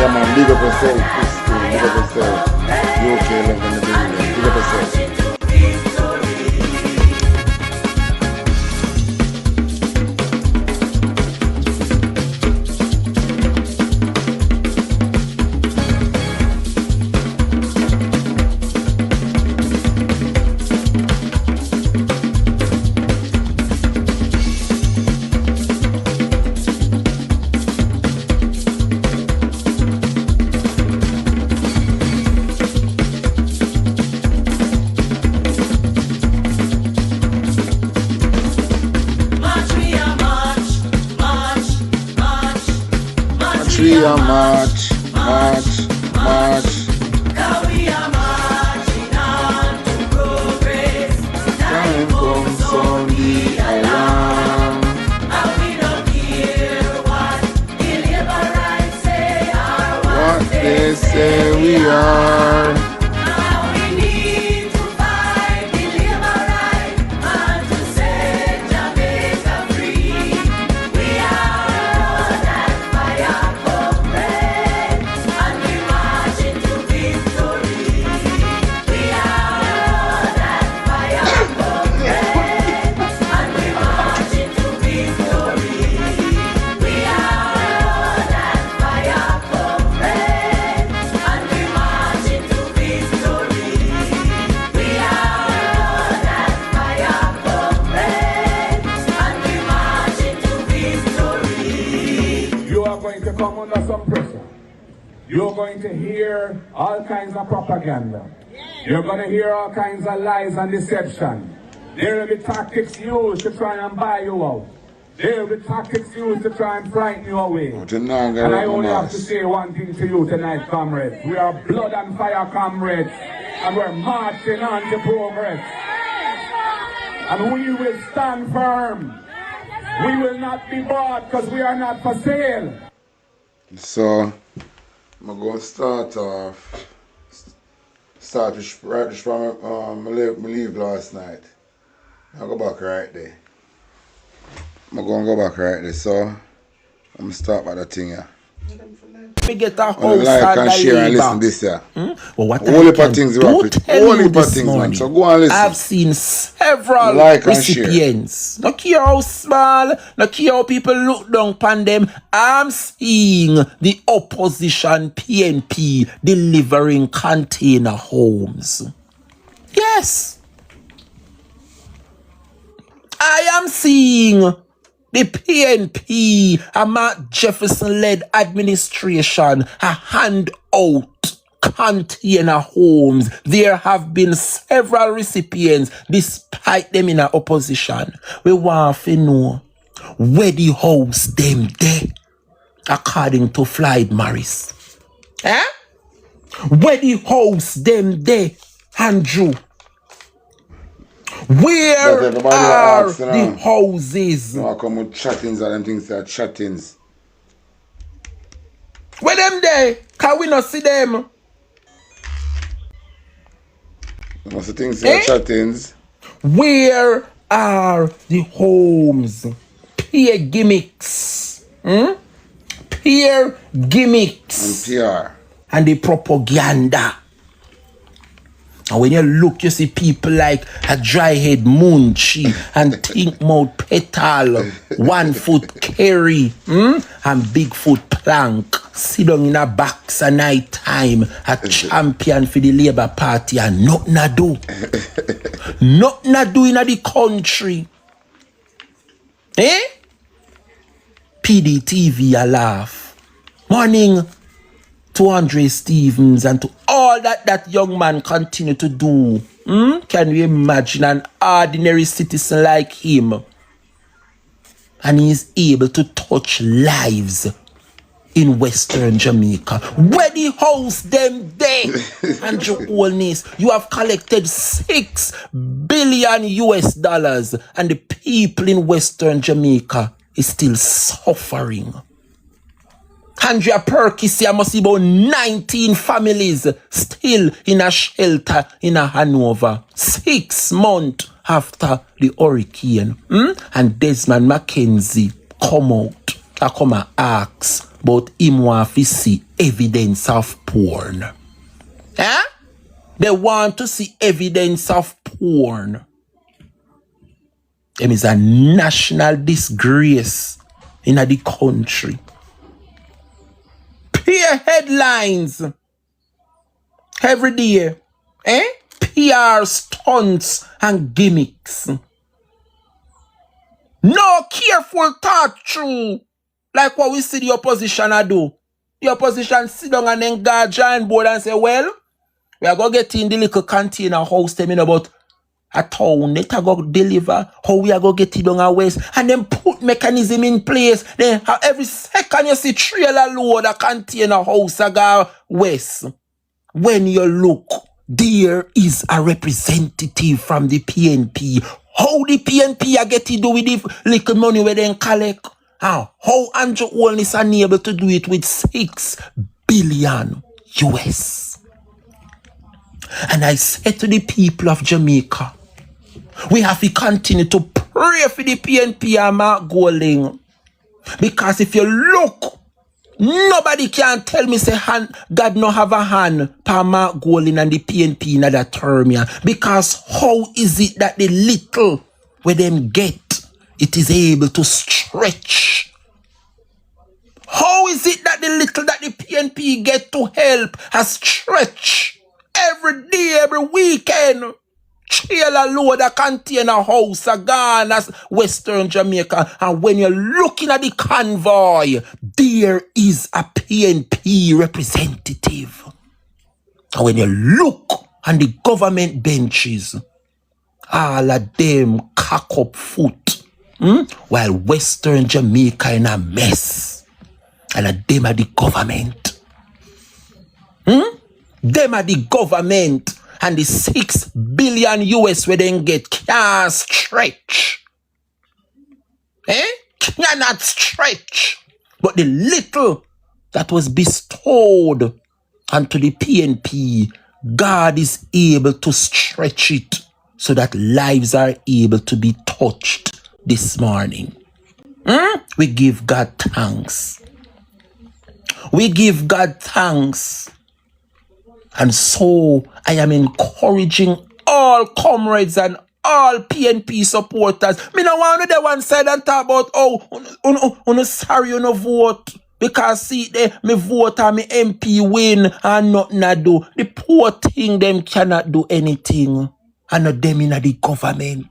Yeah, man, big up yourself. Big up yourself. You okay, love in the building. Big up yourself. We are march. We are marching on to progress. Time comes on the alarm. And we don't care what the labor rights say or What they say we are. Now we need to fight the labor right and to set Jamaica free. We are that fire comrade and we march into victory. We are that fire comrade and we march into victory. We are that fire comrade and we march into victory. We are that fire comrade and we march into victory. You are going to come under some pressure. You're going to hear all kinds of propaganda. You're going to hear all kinds of lies and deception. There will be tactics used to try and buy you out. There will be tactics used to try and frighten you away. And I only have to say one thing to you tonight, comrades. We are blood and fire comrades. And we're marching on to progress. And we will stand firm. We will not be bought because we are not for sale. So, I'm going to start off. Right from I leave last night. I'll go back right there. I'm going to go back right there. So, I'm going to start by the thing here. We get a house Like and share and listen this here. Well, what All I the can things do tell you this man. morning, So go and listen. I've seen several Like and share. recipients. No care how small, no care how people look down upon them. I'm seeing the opposition PNP delivering container homes. Yes. I am seeing the PNP, a Mark Jefferson-led administration, a hand out container homes. There have been several recipients, despite them in our opposition. We want to know where the house them there, according to Floyd Morris. Eh? Where the house them there, Andrew? Where are the houses? No, I come with chattings and them things that chattings. Where them there? Can we not see them? Most of the things that chattings. Where are the homes? Peer gimmicks. Peer gimmicks. And PR. And the propaganda. And when you look, you see people like a dry-head Munchie and think-mouth Petal, 1 foot Kerry, and Bigfoot Plank, sit down in a box at night time, a champion for the Labour Party, and nothing to do. Nothing to do in the country. Eh? PDTV a laugh. Morning to Andre Stevens and to all that young man continue to do. Can you imagine an ordinary citizen like him? And he is able to touch lives in Western Jamaica. Where the house them there? Andrew Holness, you have collected $6 billion and the people in Western Jamaica is still suffering. Andrea Perkins here must be about 19 families still in a shelter in a Hanover 6 months after the hurricane. And Desmond McKenzie come out and ask but him want to see evidence of porn. Huh? They want to see evidence of porn. Them is a national disgrace in the country. PR headlines every day. PR stunts and gimmicks. No careful thought through. Like what we see the opposition do. The opposition sit down and then go join board and say, well, we are going to get in the little container house them in about a town. Let us go deliver. How we are going to get it down a west. And then put mechanism in place. Then every second you see trailer load a container house a go west. When you look, there is a representative from the PNP. How the PNP are get to do with the little money where they collect? How Andrew Holness is unable to do it with 6 billion US. And I said to the people of Jamaica, we have to continue to pray for the PNP and Mark Golding. Because if you look, nobody can tell me say God no have a hand for Mark Golding and the PNP in that term here. Because how is it that the little where them get, it is able to stretch? How is it that the little that the PNP get to help has stretch every day, every weekend? Trailer load a container house a gone as Western Jamaica. And when you're looking at the convoy, there is a PNP representative. And when you look on the government benches, all of them cock up foot. While Western Jamaica in a mess. And them are the government. Them are the government. And the 6 billion US where they get can't stretch. Cannot stretch. But the little that was bestowed onto the PNP, God is able to stretch it so that lives are able to be touched this morning. We give God thanks. We give God thanks. And so I am encouraging all comrades and all PNP supporters. Me no want to the one side and talk about sorry you no vote. Because see me vote and me MP win and nothing I do. The poor thing them cannot do anything. And not them in the government.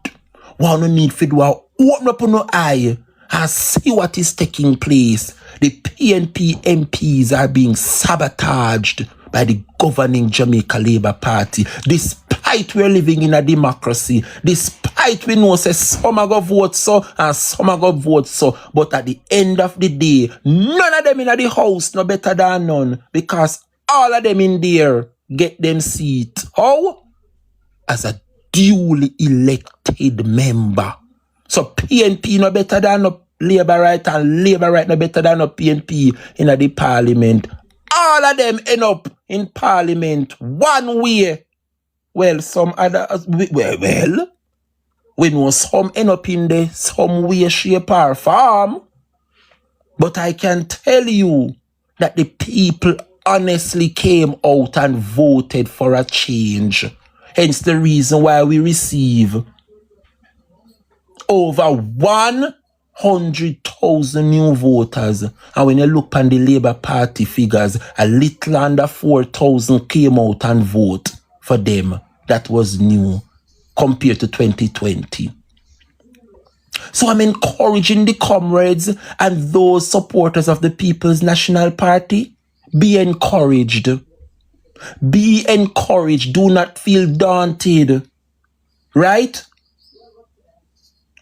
Want to need to do open up no eye and see what is taking place. The PNP MPs are being sabotaged by the governing Jamaica Labour Party. Despite we're living in a democracy, despite we know say some are going to vote so and some are going to vote so, but at the end of the day, none of them in the house no better than none, because all of them in there get them seat. How? As a duly elected member. So PNP no better than no Labour right and Labour right no better than no PNP in the parliament. All of them end up in parliament one way. Well, some other, well, we know some end up in the some way, shape or form. But I can tell you that the people honestly came out and voted for a change. Hence the reason why we receive over 100,000 new voters. And when you look on the Labour Party figures, a little under 4,000 came out and vote for them. That was new compared to 2020. So I'm encouraging the comrades and those supporters of the People's National Party, be encouraged. Be encouraged. Do not feel daunted. Right?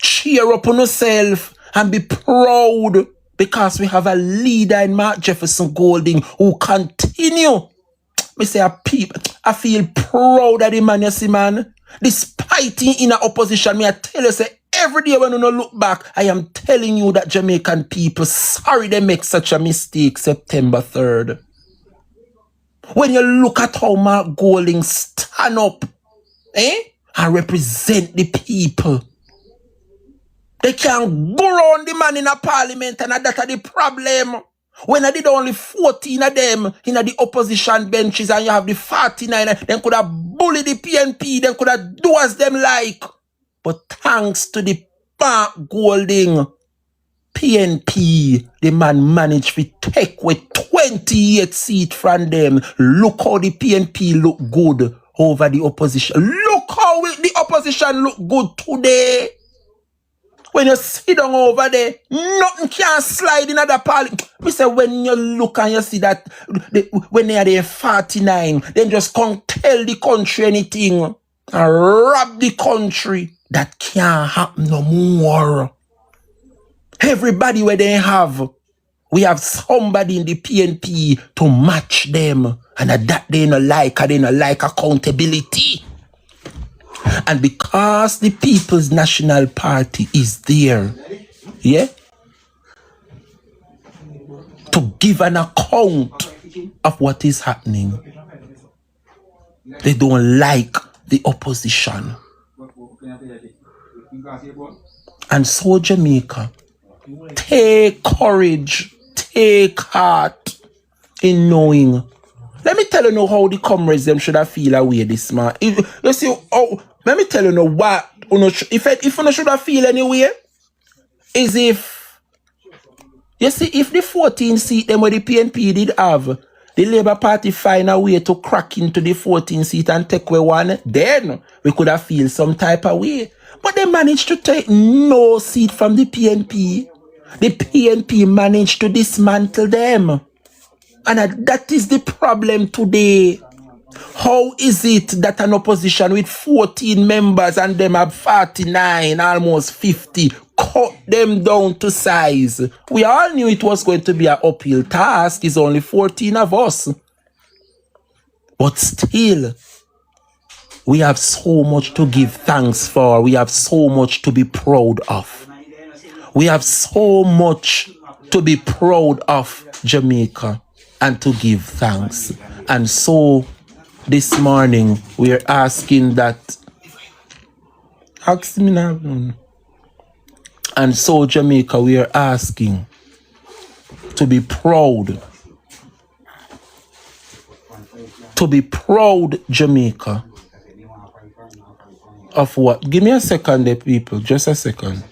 Cheer up on yourself and be proud, because we have a leader in Mark Jefferson Golding who continue. Me say I feel proud of the man, you see, man. Despite him in a opposition, me I tell you, say every day when you look back, I am telling you that Jamaican people, sorry they make such a mistake September 3rd. When you look at how Mark Golding stand up, and represent the people. They can't go around the man in a parliament, and that's the problem. When I did only 14 of them in the opposition benches and you have the 49, then could have bullied the PNP, then could have do as them like. But thanks to the Mark Golding, PNP, the man managed to take with 28 seats from them. Look how the PNP look good over the opposition. Look how the opposition look good today. When you sit down over there, nothing can slide in the parliament. We say when you look and you see that when they are there 49, then just come tell the country anything and rob the country. That can't happen no more. Everybody where they have, we have somebody in the PNP to match them. And that they don't like accountability. And because the People's National Party is there, yeah, to give an account of what is happening, they don't like the opposition. And so Jamaica, take courage, take heart in knowing. Let me tell you now how the comrades them should have feel away this man. You see, let me tell you now what if you should have feel anyway, is if you see if the 14 seat them where the PNP did have, the Labour Party find a way to crack into the 14 seat and take away one, then we could have feel some type of way. But they managed to take no seat from the PNP. The PNP managed to dismantle them. And that is the problem today. How is it that an opposition with 14 members and them have 49, almost 50, cut them down to size? We all knew it was going to be an uphill task. It's only 14 of us. But still, we have so much to give thanks for. We have so much to be proud of. We have so much to be proud of, Jamaica, and to give thanks. And so this morning we are asking that. And so Jamaica, we are asking to be proud. To be proud, Jamaica. Of what? Give me a second there, people. Just a second.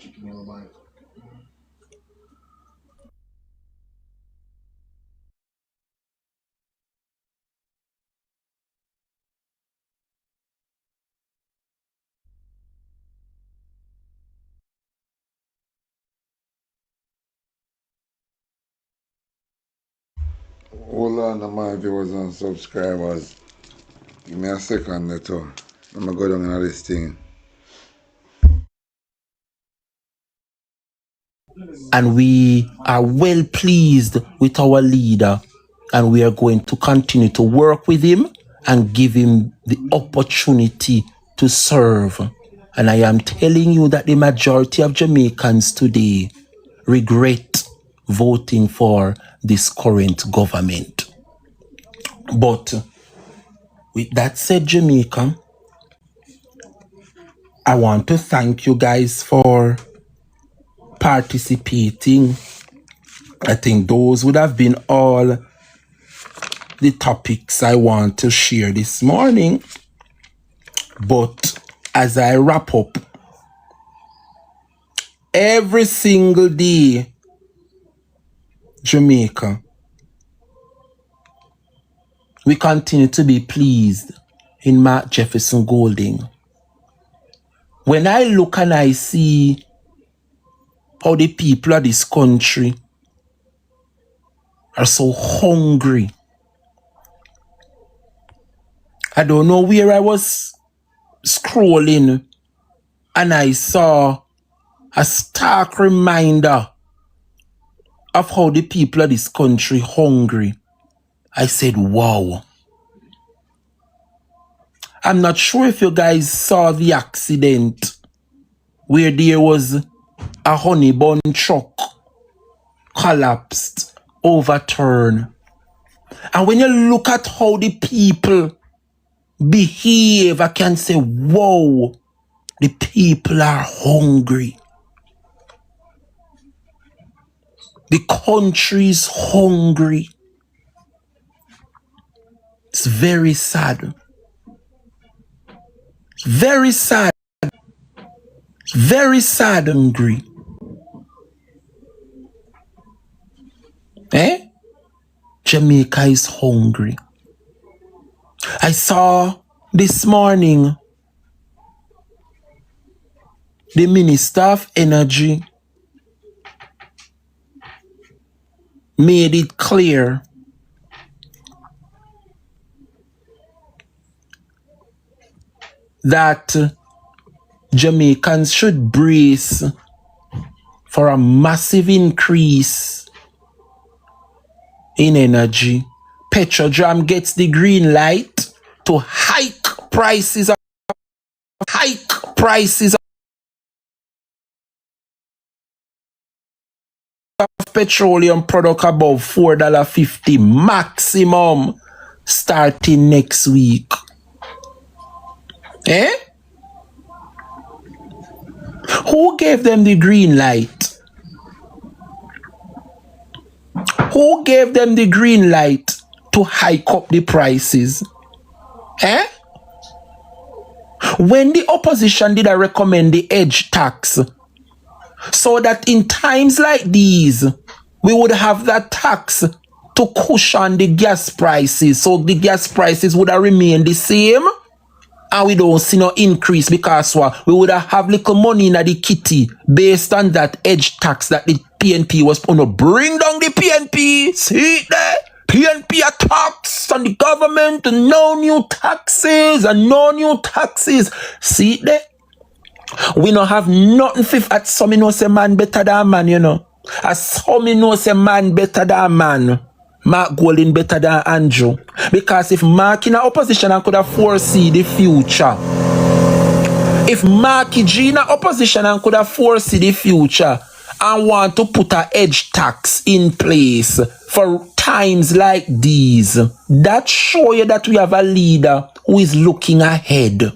Hold on to my viewers and subscribers. Give me a second there too. I'm gonna go down into this thing. And we are well pleased with our leader, and we are going to continue to work with him and give him the opportunity to serve. And I am telling you that the majority of Jamaicans today regret voting for this current government. But with that said, Jamaica, I want to thank you guys for participating. I think those would have been all the topics I want to share this morning. But as I wrap up, every single day, Jamaica, we continue to be pleased in Mark Jefferson Golding. When I look and I see how the people of this country are so hungry, I don't know where I was scrolling and I saw a stark reminder of how the people of this country hungry. I said, wow. I'm not sure if you guys saw the accident where there was a honey bun truck collapsed, overturned. And when you look at how the people behave, I can say, wow, the people are hungry. The country is hungry. It's very sad. It's very sad. It's very sad, hungry. Eh? Jamaica is hungry. I saw this morning the Minister of Energy made it clear that Jamaicans should brace for a massive increase in energy. Petrojam gets the green light to hike prices of petroleum product above $4.50 maximum starting next week. Eh? Who gave them the green light? Who gave them the green light to hike up the prices? Eh? When the opposition did I recommend the Hedge tax, so that in times like these, we would have that tax to cushion the gas prices, so the gas prices would have remained the same, and we don't see no increase because we would have little money in the kitty based on that Hedge tax that the PNP was going to bring down the PNP. See it there? PNP a tax on the government, and no new taxes and no new taxes. See it there? We don't have nothing fifth at some know say man better than man, you know. As some know say man better than man. Mark Golding better than Andrew. Because if Mark in a opposition and could have foresee the future, if Marky G in a opposition and could have foresee the future and want to put a Hedge tax in place for times like these, that show you that we have a leader who is looking ahead.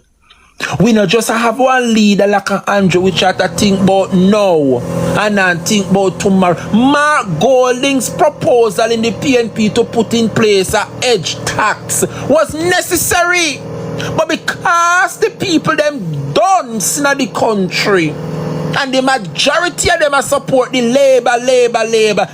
We not just have one leader like an Andrew which have to think about now and then think about tomorrow. Mark Golding's proposal in the PNP to put in place a Hedge tax was necessary. But because the people them done in the country and the majority of them are support the labor,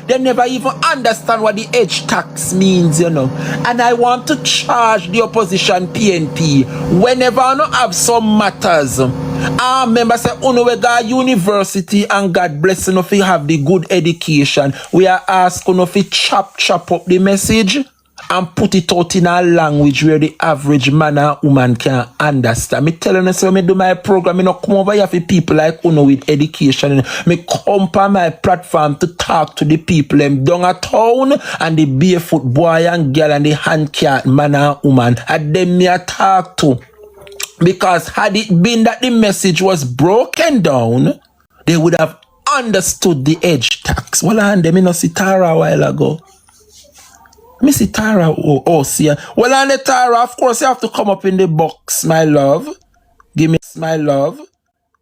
they never even understand what the Hedge tax means, you know. And I want to charge the opposition PNP whenever I don't have some matters. I remember say, we got university and God bless you if you have the good education. We are asking if you chop up the message and put it out in a language where the average man and woman can understand. Me telling you, so when I do my program, I don't come over here for people like Uno with education. Me come on my platform to talk to the people them down a town and the barefoot boy and girl and the hand-cat man and woman. And them me I talk to. Because had it been that the message was broken down, they would have understood the Hedge tax. Well, and them in see Tara a while ago. Missy Tara, see. Well, and the Tara, of course, you have to come up in the box, my love. Give me, my love.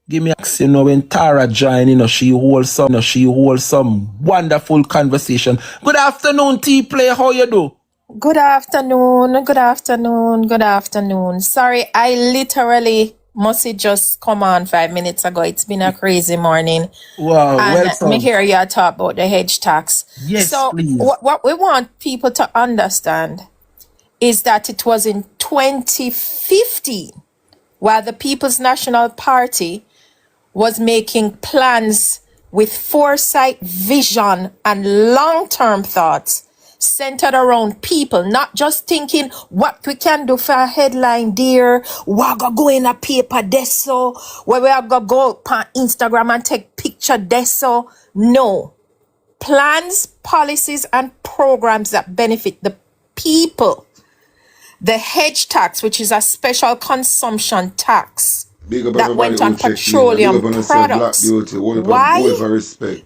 Give me, you know, when Tara join, you know, she holds some wonderful conversation. Good afternoon, T-Play, how you do? Good afternoon. Sorry, I literally must just come on 5 minutes ago. It's been a crazy morning. Wow, And welcome. me hear you talk about the Hedge tax. Yes, so please. What we want people to understand is that it was in 2015 while the People's National Party was making plans with foresight, vision, and long-term thoughts centered around people, not just thinking what we can do for a headline dear, we're gonna go in a paper deso, where we're gonna go on Instagram and take picture deso. No. Plans, policies, and programs that benefit the people. The Hedge tax, which is a special consumption tax that went on petroleum products. Why?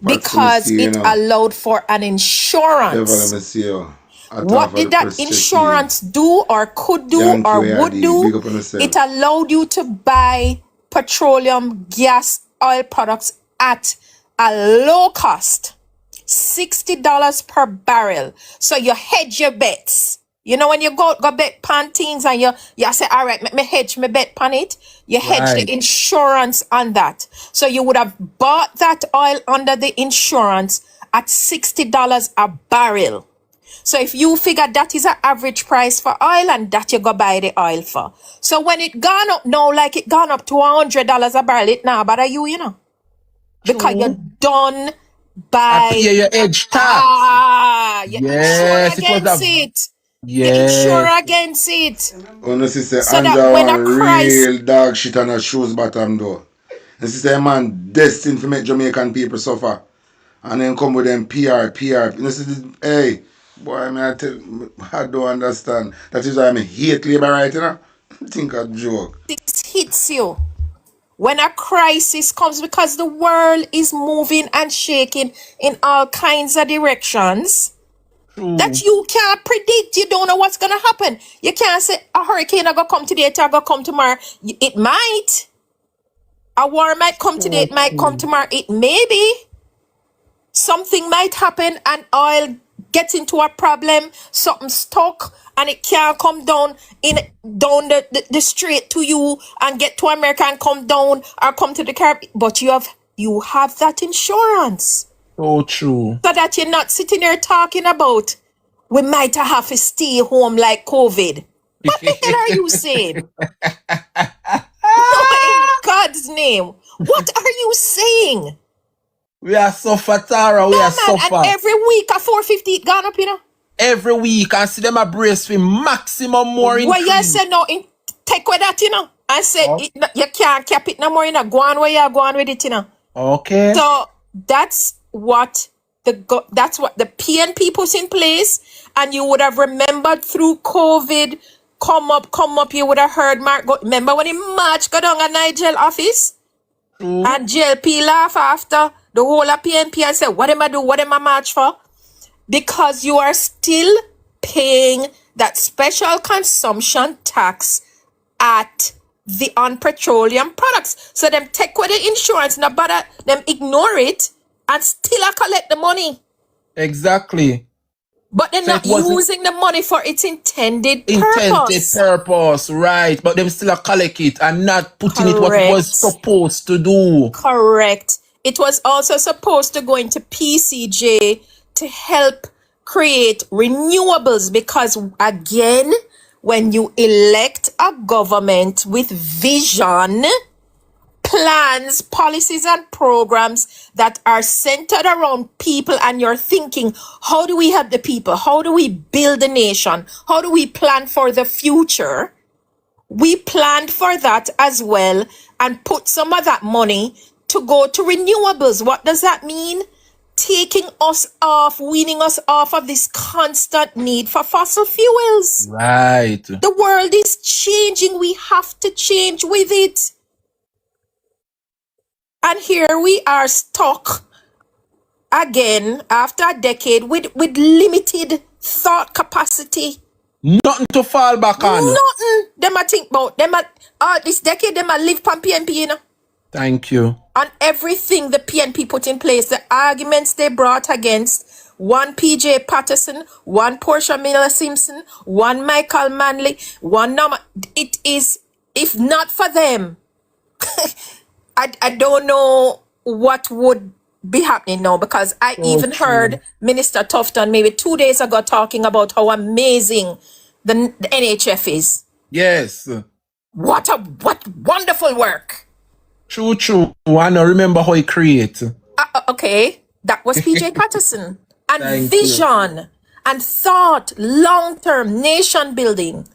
Because it allowed for an insurance. What did that insurance do or could do or would do? It allowed you to buy petroleum, gas, oil products at a low cost. $60 per barrel. So you hedge your bets. You know when you go bet pan things and you say, all right, me hedge my bet pan it. You hedge the Right. insurance on that. So you would have bought that oil under the insurance at $60 a barrel. So if you figure that is an average price for oil and that you go buy the oil for. So when it gone up now, like it gone up to $100 a barrel, it now bother you, you know. Because you're True. done I by pay your edge tax. you insure Yes, it was against a it. You insure yes. against it. When you say So that Anja when a one crisis real dog shit on her shoes bottom though. And she say man destined to make Jamaican people suffer. And then come with them PR. You know, hey, boy, I don't understand. That is why I hate labor right, you know? Think a joke. hits you, when a crisis comes, because the world is moving and shaking in all kinds of directions that True. you can't predict. You don't know what's gonna happen. You can't say a hurricane are gonna come today, it's gonna come tomorrow. It might. A war might come today, So it might come true. tomorrow. It may be. Something might happen and oil gets into a problem, something stuck, and it can't come down the straight to you and get to America and come down or come to the Caribbean. But you have that insurance. So true. So that you're not sitting there talking about we might have to stay home like COVID. What the hell are you saying? In God's name. What are you saying? We are suffer, Tara. We No are man, and suffer. every week a 450 it gone up, you know. Every week I see them a brace for maximum more Well, you increase. said no, take away that, you know. I said Oh, you can't cap it no more, you know. Go on where you go on with it, you know. okay. So that's what the PNP puts in place, and you would have remembered through COVID. Come up. You would have heard Mark. Remember when he marched go down at Nigel office, True. and JLP laugh after the whole of PNP and say, "What am I do? What am I march for?" Because you are still paying that special consumption tax on petroleum products. So them take away the insurance, no bother them ignore it and still a collect the money. Exactly. But they're So not it wasn't using the money for its intended intended purpose. purpose, right? But them still a collect it and not putting it what it was Correct. supposed to do. Correct. It was also supposed to go into PCJ to help create renewables, because again, when you elect a government with vision, plans, policies, and programs that are centered around people, and you're thinking, how do we help the people? How do we build a nation? How do we plan for the future? We planned for that as well and put some of that money to go to renewables. What does that mean? Taking us off, weaning us off of this constant need for fossil fuels. Right. The world is changing. We have to change with it. And here we are stuck again after a decade with limited thought capacity. Nothing to fall back on. Nothing. Them I think about. This decade, them I live on PNP, you know. Thank you. On everything the PNP put in place, the arguments they brought against one PJ Patterson, one Portia Miller Simpson, one Michael Manley, one Norma. It is, if not for them, I don't know what would be happening now, because I So even heard true. Minister Tufton maybe 2 days ago talking about how amazing the NHF is. Yes. What wonderful work. True. I know remember how he create. Okay, that was PJ Patterson. And Thank you. vision and thought, long-term nation building.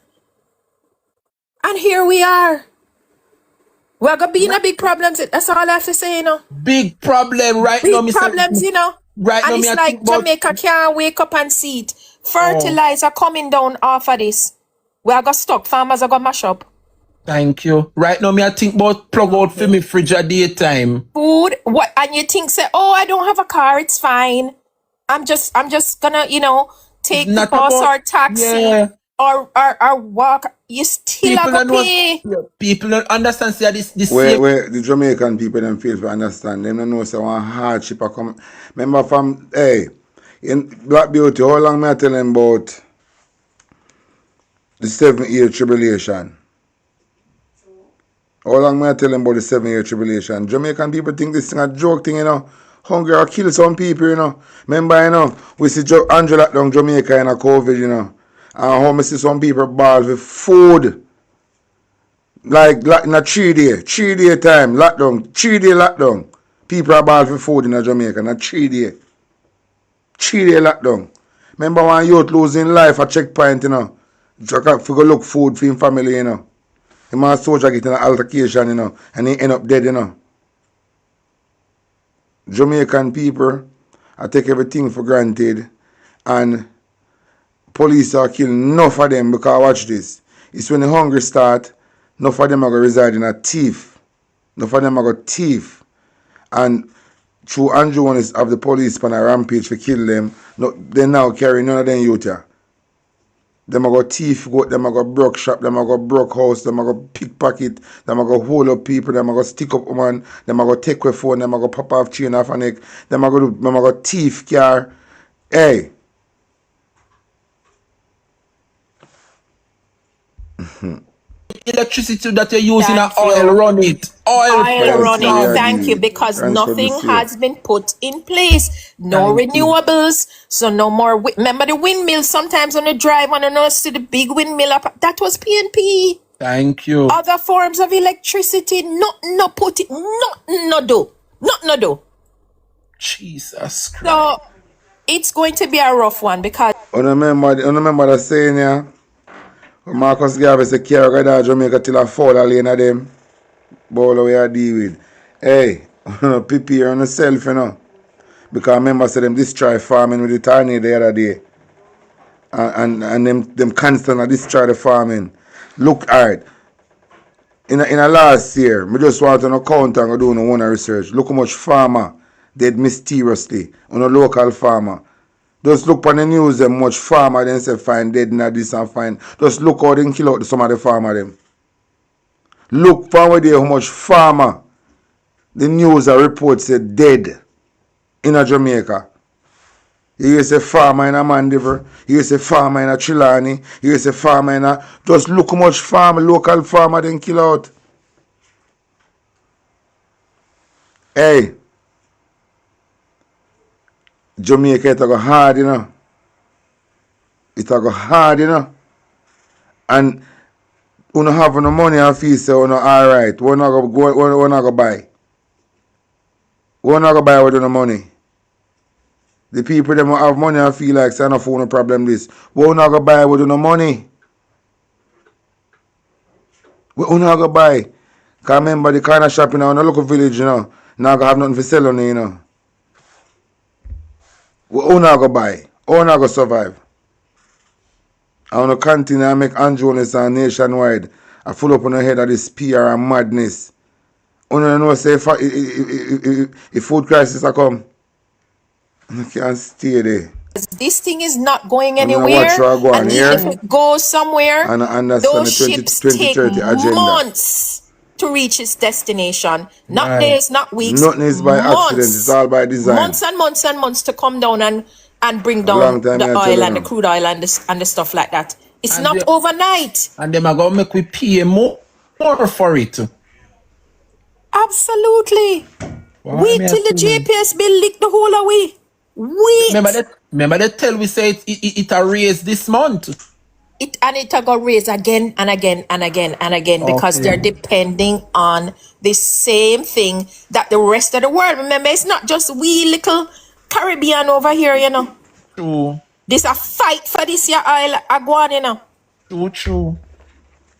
And here we are. We're going to be in a big problems. That's all I have to say, you know. Big problem right now, Big Mr. problems, you know. Right now, And me it's I think like about Jamaica can't wake up and see it. oh, Fertilizer coming down off of this. We are going to stop. Farmers are going to mash up. thank you. Right now, me I think about plug out for me fridge at daytime. Food. What? And you think, say, oh, I don't have a car. It's fine. I'm just gonna, It's take the not bus about or taxi yeah. or walk, you still a People go don't know. pay. People don't understand. Say this same. Where the Jamaican people them feel to understand. Them don't know say one hardship a come. Remember from in Black Beauty, how long me I tell them about the 7 year tribulation? How long me I tell them about the 7 year tribulation? Jamaican people think this thing a joke thing, you know. Hunger or kill some people, you know. Remember, you know, we see Angela down Jamaica in a COVID, you know. And how me see some people ball with food. Like in a 3 day time, lockdown, 3 day lockdown. People are ball for food in a Jamaica in a 3 day. 3 day lockdown. Remember one youth losing life at checkpoint, you know. Just for go look food for him family, you know. Him and soldier get in an altercation, you know, and he end up dead, you know. Jamaican people, I take everything for granted, and police are killing enough of them because watch this. It's when the hunger start, enough of them are going to reside in a thief. Enough of them are going to thief. And through Andrew one is of the police on a rampage for kill them, no, they now carry none of them youth here. Them a go thief, them a go broke shop, them a go broke house, them a go pickpocket, them a go hold up people, them a go stick up woman, them a go take away phone, them a go pop off chain off a neck, them a go thief car. Hey. Electricity that you're using, Thank oil you. run it. Oil Oil first. running. Yeah, Thank you. the Because transfer nothing this year. has been put in place. No Thank you. renewables. So no more. Remember the windmill? Sometimes on the drive, when you see the big windmill up, that was PNP. Thank you. Other forms of electricity, no put it, no do. Jesus Christ. So it's going to be a rough one because I remember the saying, yeah. Marcus Garvey said, carry go down Jamaica till I fall a lane of them. Ball we are deal with. Hey, prepare on yourself, you know. Because I remember say them destroy farming with the tornado the other day. And them constantly destroy the farming. Look hard. In a last year, I just want to count and go do one research. Look how much farmer dead mysteriously on a local farmer. Just look on the news them much farmer then say find dead in this and find. Just look how they kill out some of the farmer them. Look from there how much farmer the news a report said dead in a Jamaica. You hear say farmer in a Mandeville, you hear say farmer in a Trelawney, you hear say farmer in a just look how much farmer, local farmer then kill out. Hey, Jamaica it a go hard, you know. It a go hard, you know. And you don't have no money and feel say you not alright. We not go buy. We not go buy with no money. The people them have money and feel like say no phone no problem this. We not go buy with no money. We not go buy. Cause remember the kind of shop in our local village, you know. Now go have nothing for sell on it, you know. We not go buy. We not go survive. I want to continue and make Anjones and nationwide. I full up on the head of this PR and madness. You know say if food crisis a come, you can't stay there. this thing is not going I'm gonna anywhere. watch her go on And here. even if it goes somewhere, And I understand those the ships 2030 take agenda. months to reach its destination. Not Right. days, not weeks. Nothing is by accident, it's all by design. Months and months and months to come down and bring A long down time the I tell oil you and the now. crude oil and the stuff like that. It's And not the- overnight. And them are going to make we pay more for it. Absolutely. Why Wait me till the a tell you? JPS bill lick the whole away. Wait. Remember they tell we say it a raise this month. It a go raise again and again and again and again because Okay. they're depending on the same thing that the rest of the world. Remember, it's not just we little Caribbean over here, you know. True. This a fight for this your oil aguan, you know. True.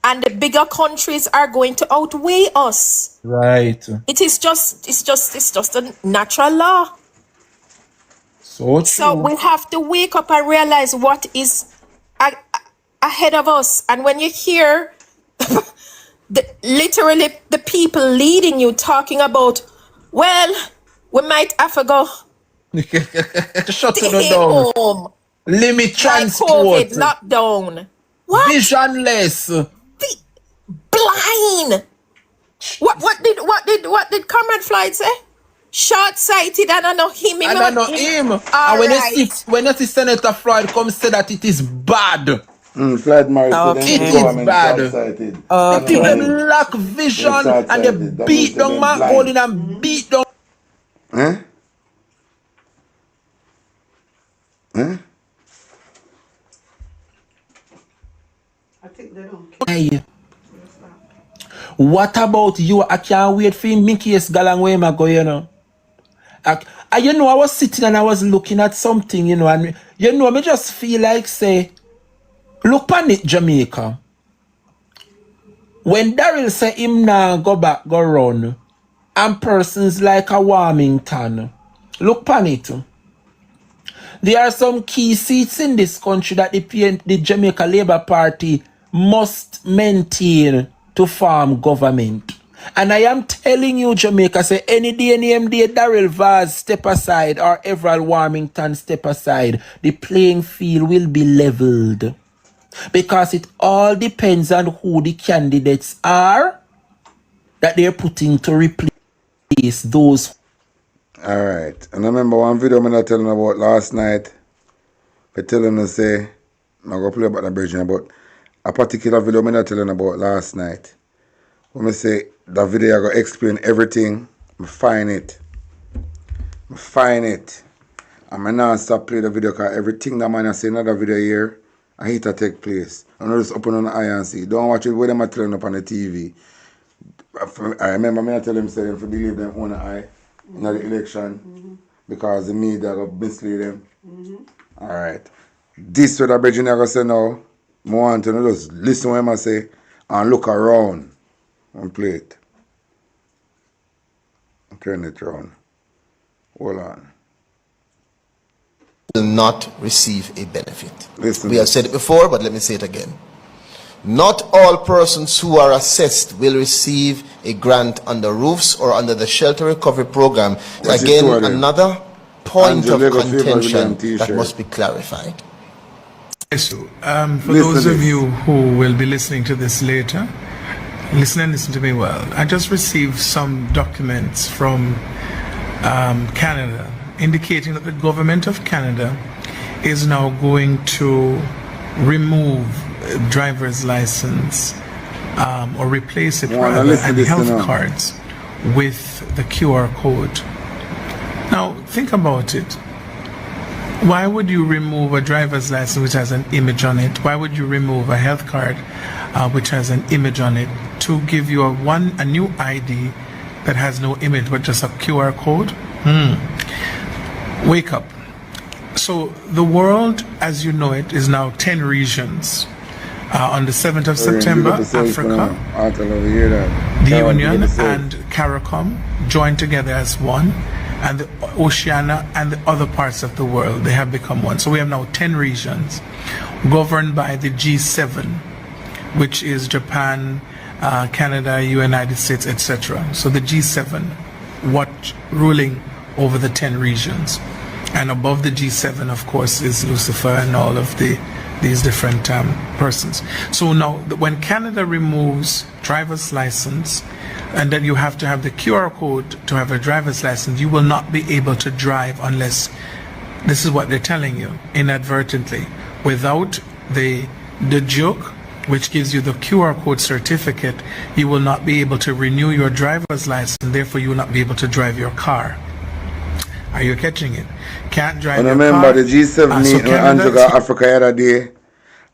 And the bigger countries are going to outweigh us. Right. It's just a natural law. So true. So we have to wake up and realize what is ahead of us. And when you hear literally the people leading you talking about, well, we might have to go Shut it stay down. home, Limit like transport. COVID lockdown. Visionless. Blind. What did Comrade Floyd say? Short-sighted and I know him. And I know him. All And right. when you see Senator Floyd come say that it is bad. Floyd Morris said Okay. them It is government bad. short-sighted. The people them Okay. lack vision They're and they short-sighted. That beat means down they're man blind. holding and beat down. Eh? Eh? I think they don't care. Hey, what about you? I can't wait for him. Mickey's galang where I go, you know. You know, I was sitting and I was looking at something, you know, and you know, me just feel like say, look on it, Jamaica. When Daryl say him now go back, go run, and persons like a Warmington, look on it. There are some key seats in this country that the Jamaica Labour Party must maintain to form government. And I am telling you, Jamaica, say any day, Daryl Vaz step aside or Everald Warmington step aside, the playing field will be leveled. Because it all depends on who the candidates are that they're putting to replace those. Alright. And I remember one video I was telling about last night. I tell him to say, I'm going to play about the bridge, but a particular video I was telling about last night. When I say the video I going to explain everything, I find it. And I now stop play the video because everything that man I say in another video here, I hate to take place. I'm not just open on the eye and see. Don't watch it when them are telling up on the TV. I remember me tell them say them to believe them on the eye in the election because the media go mislead them. Alright. This what the Virginia going to say now, I want to just listen to what I say and look around and play it. Turn it around. Hold on. Will not receive a benefit. Listen. We have said it before, but let me say it again. Not all persons who are assessed will receive a grant under roofs or under the shelter recovery program. What's Again, it to them? another point Angela of got favored with contention them t-shirt. that must be clarified. So, for those of you who will be listening to this later, listen to me well. I just received some documents from Canada indicating that the government of Canada is now going to remove driver's license or replace it rather and health cards with the QR code. Now think about it. Why would you remove a driver's license which has an image on it? Why would you remove a health card which has an image on it to give you a new ID that has no image but just a QR code? Wake up. So the world as you know it is now 10 regions. On the 7th of September, Africa, the Union and CARICOM joined together as one, and the Oceania and the other parts of the world, they have become one. So we have now 10 regions governed by the G7, which is Japan, Canada, United States, etc. So the G7, ruling over the 10 regions. And above the G7, of course, is Lucifer and all of these different persons. So now, when Canada removes driver's license, and then you have to have the QR code to have a driver's license, you will not be able to drive unless, this is what they're telling you, inadvertently, without the joke, which gives you the QR code certificate, you will not be able to renew your driver's license, and therefore you will not be able to drive your car. Are you catching it? Can't drive and your remember car. the G7 meeting with Andrew Africa the other day,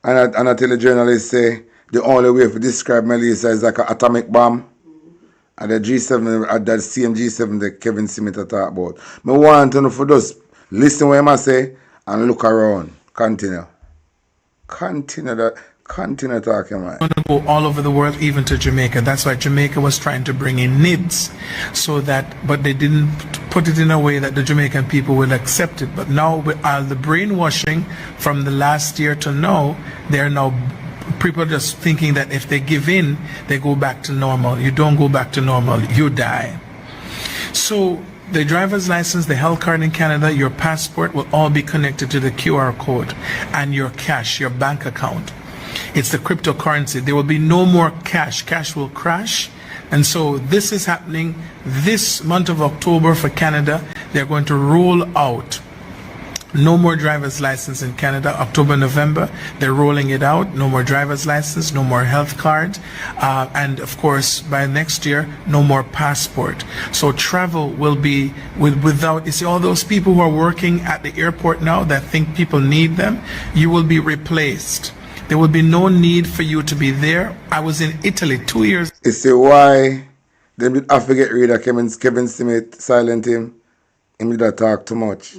and I tell the journalist say the only way to describe Melissa is like an atomic bomb. And the G7, at that same G7 that Kevin Smith talk about. I want to know for those listen what I say and look around. Continue talking, man. Want to go all over the world, even to Jamaica. That's why Jamaica was trying to bring in NIBS, so that, but they didn't put it in a way that the Jamaican people will accept it. But now, with all the brainwashing from the last year to now, they're now people just thinking that if they give in, they go back to normal. You don't go back to normal, you die. So the driver's license, the health card in Canada, your passport will all be connected to the QR code and your cash, your bank account. It's the cryptocurrency. There will be no more cash. Cash will crash. And so this is happening this month of October for Canada. They're going to roll out no more driver's license in Canada. October, November, they're rolling it out. No more driver's license, no more health card. And of course, by next year, no more passport. So travel will be without, you see, all those people who are working at the airport now that think people need them, you will be replaced. There will be no need for you to be there. I was in Italy 2 years. You see why they did have to get rid of Kevin Smith, silent him? Him did not talk too much.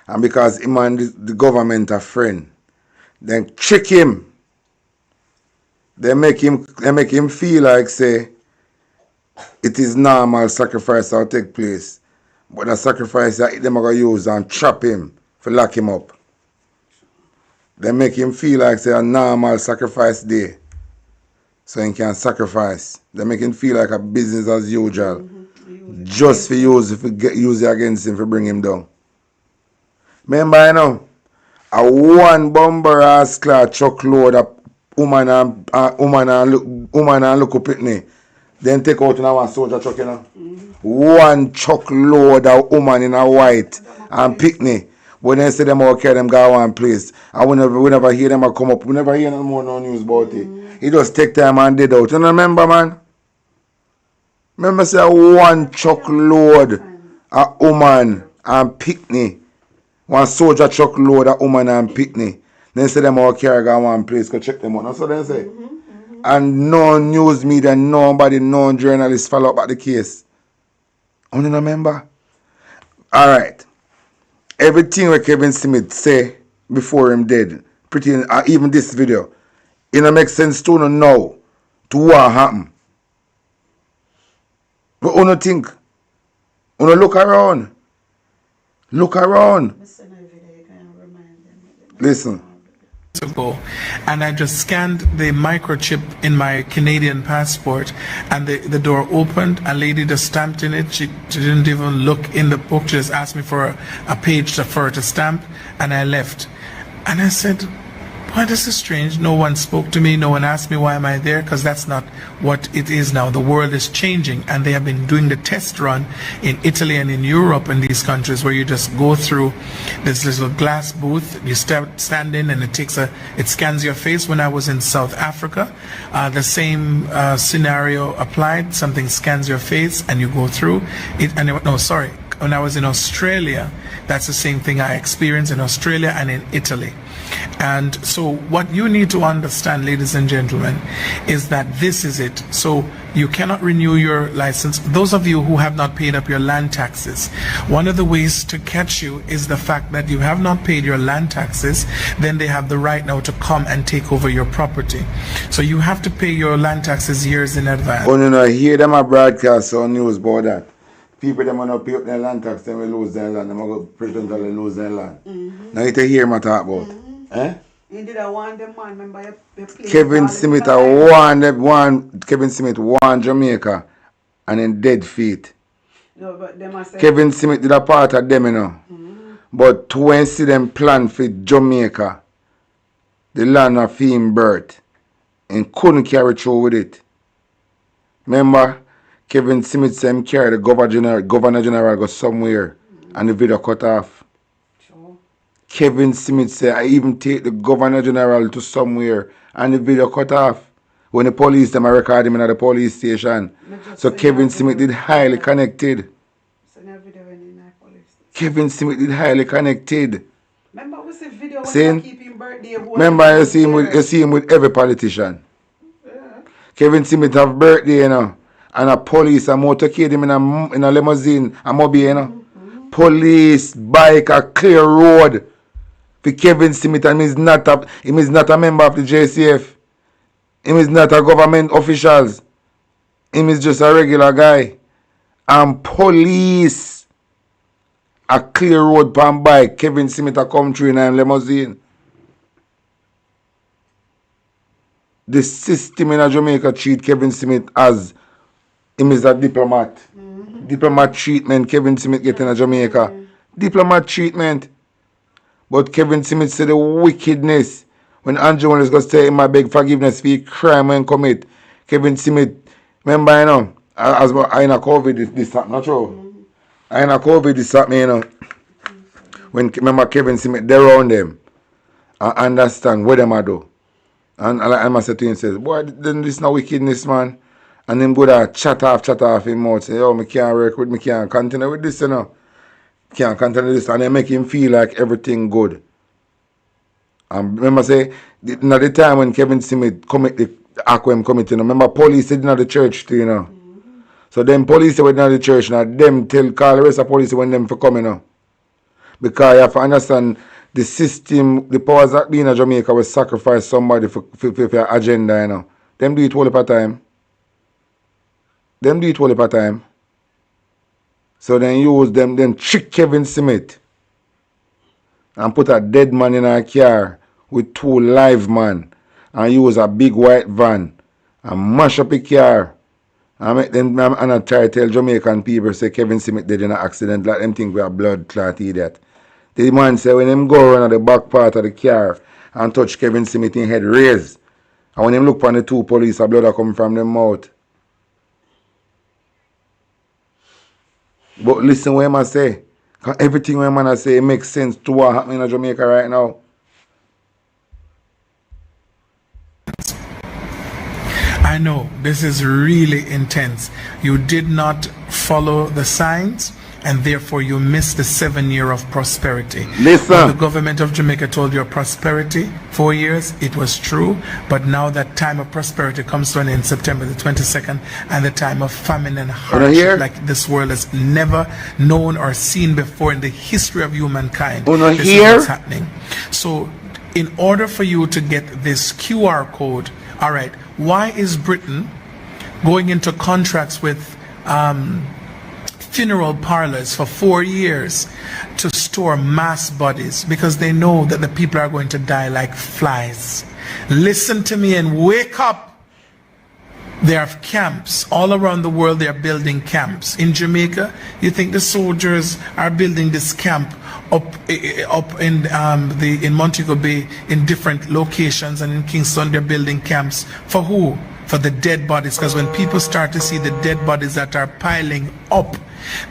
And because him and the government are friend, then trick him. They make him feel like say it is normal sacrifice that will take place. But the sacrifice that them are going to use and trap him for lock him up. They make him feel like say a normal sacrifice day. So he can sacrifice. They make him feel like a business as usual. Just for use it against him to bring him down. Remember, you know, a one bomber ass clad truckload of woman and look up at me. Then take out in a one soldier truck, you know. One truckload of woman in a white and picnic. When they say them all carry them go one place. And we never hear them come up. We never hear no more no news about it. He just take time and did out. You know, remember, man? Remember say one truckload of woman and picnic. One soldier truckload of woman and picnic. Then say them all carry go one place. Go check them out. That's what they say. And no news media, nobody, no journalists follow up at the case. Only remember? Alright. Everything that Kevin Smith say before him dead, pretty even this video, it don't make sense to know to what happened. But you don't think, you don't look around. Look around. Listen. Ago, and I just scanned the microchip in my Canadian passport, and the door opened. A lady just stamped in it. She didn't even look in the book. She just asked me for a page for her to stamp, and I left. And I said, "Why, this is strange. No one spoke to me. No one asked me why am I there, because that's not what it is now. The world is changing, and they have been doing the test run in Italy and in Europe and these countries where you just go through this little glass booth. You stand in, and it scans your face. When I was in South Africa, the same scenario applied. Something scans your face, and you go through it. And when I was in Australia, that's the same thing I experienced in Australia and in Italy. And so what you need to understand, ladies and gentlemen, is that this is it. So you cannot renew your license. Those of you who have not paid up your land taxes, one of the ways to catch you is the fact that you have not paid your land taxes. Then they have the right now to come and take over your property. So you have to pay your land taxes years in advance. Oh, no, hear them a broadcast on news about that. People them not pay up their land tax, they will lose their land. They will go president will lose their land. Now you hear me talk about. Eh? You did a one them man, remember you Kevin Smith Kevin Smith won Jamaica and in dead feet. No, but them I say Kevin Smith did a part of them, you know. But when see them plan for Jamaica, the land of him birth, and couldn't carry through with it. Remember, Kevin Smith said him carry the Governor General go somewhere and the video cut off. Kevin Smith said, I even take the Governor General to somewhere and the video cut off. When the police them record him in the police station. So Kevin Smith did highly connected. Kevin Smith did highly connected. Remember we see video when keep him birthday. Remember you see him with every politician. Yeah. Kevin Smith have birthday, you know. And a police a motorcade him in a limousine, a mobile, you know. Police, bike, a clear road. For Kevin Smith, and he is not a member of the JCF. He is not a government official. He is just a regular guy. And police a clear road pan bike. Kevin Smith a come through in a limousine. The system in Jamaica treat Kevin Smith as him is a diplomat. Diplomat treatment Kevin Smith get in Jamaica. Diplomat treatment. But Kevin Smith said the wickedness When Andrew was going to say him, I beg forgiveness for crime when commit. Kevin Smith, remember, you know, as I in a COVID, this happened, not true? I in a COVID, this happened, you know. When, remember Kevin Smith, they around them. I understand what them I do. And I must say to him, says, boy, then this not wickedness, man. And him go there, chat off him mouth, say, oh, me can't work with, me can't continue with this, you know. Can't continue this. And they make him feel like everything good. And remember say, now the time when Kevin Smith commit the Aquam committee, you know, remember police sitting at the church too, you know. So them police were in the church, now them call the rest of police when them for coming, you know. Because you have to understand the system, the powers that be in Jamaica will sacrifice somebody for your agenda, you know. Them do it all the time. Them do it all the time. So then use them, then trick Kevin Smith and put a dead man in a car with 2 live men and use a big white van and mash up the car and make them and I try to tell Jamaican people say Kevin Smith did in an accident, like them think we are blood clot idiot. The man say when him go around the back part of the car and touch Kevin Smith in head raised. And when him look on the 2 police, a blood come from them mouth. But listen what I say. Because everything what man say makes sense to what happening in Jamaica right now. I know this is really intense. You did not follow the signs, and therefore you missed the 7 year of prosperity. Listen. When the government of Jamaica told you of prosperity, 4 years, it was true. But now that time of prosperity comes to an end, September the 22nd, and the time of famine and hardship like this world has never known or seen before in the history of humankind. This is what's happening. So in order for you to get this QR code, all right, why is Britain going into contracts with funeral parlors for 4 years to store mass bodies? Because they know that the people are going to die like flies. Listen to me and wake up. There are camps all around the world. They are building camps. In Jamaica, you think the soldiers are building this camp up in Montego Bay in different locations, and in Kingston they're building camps for who? For the dead bodies. Because when people start to see the dead bodies that are piling up,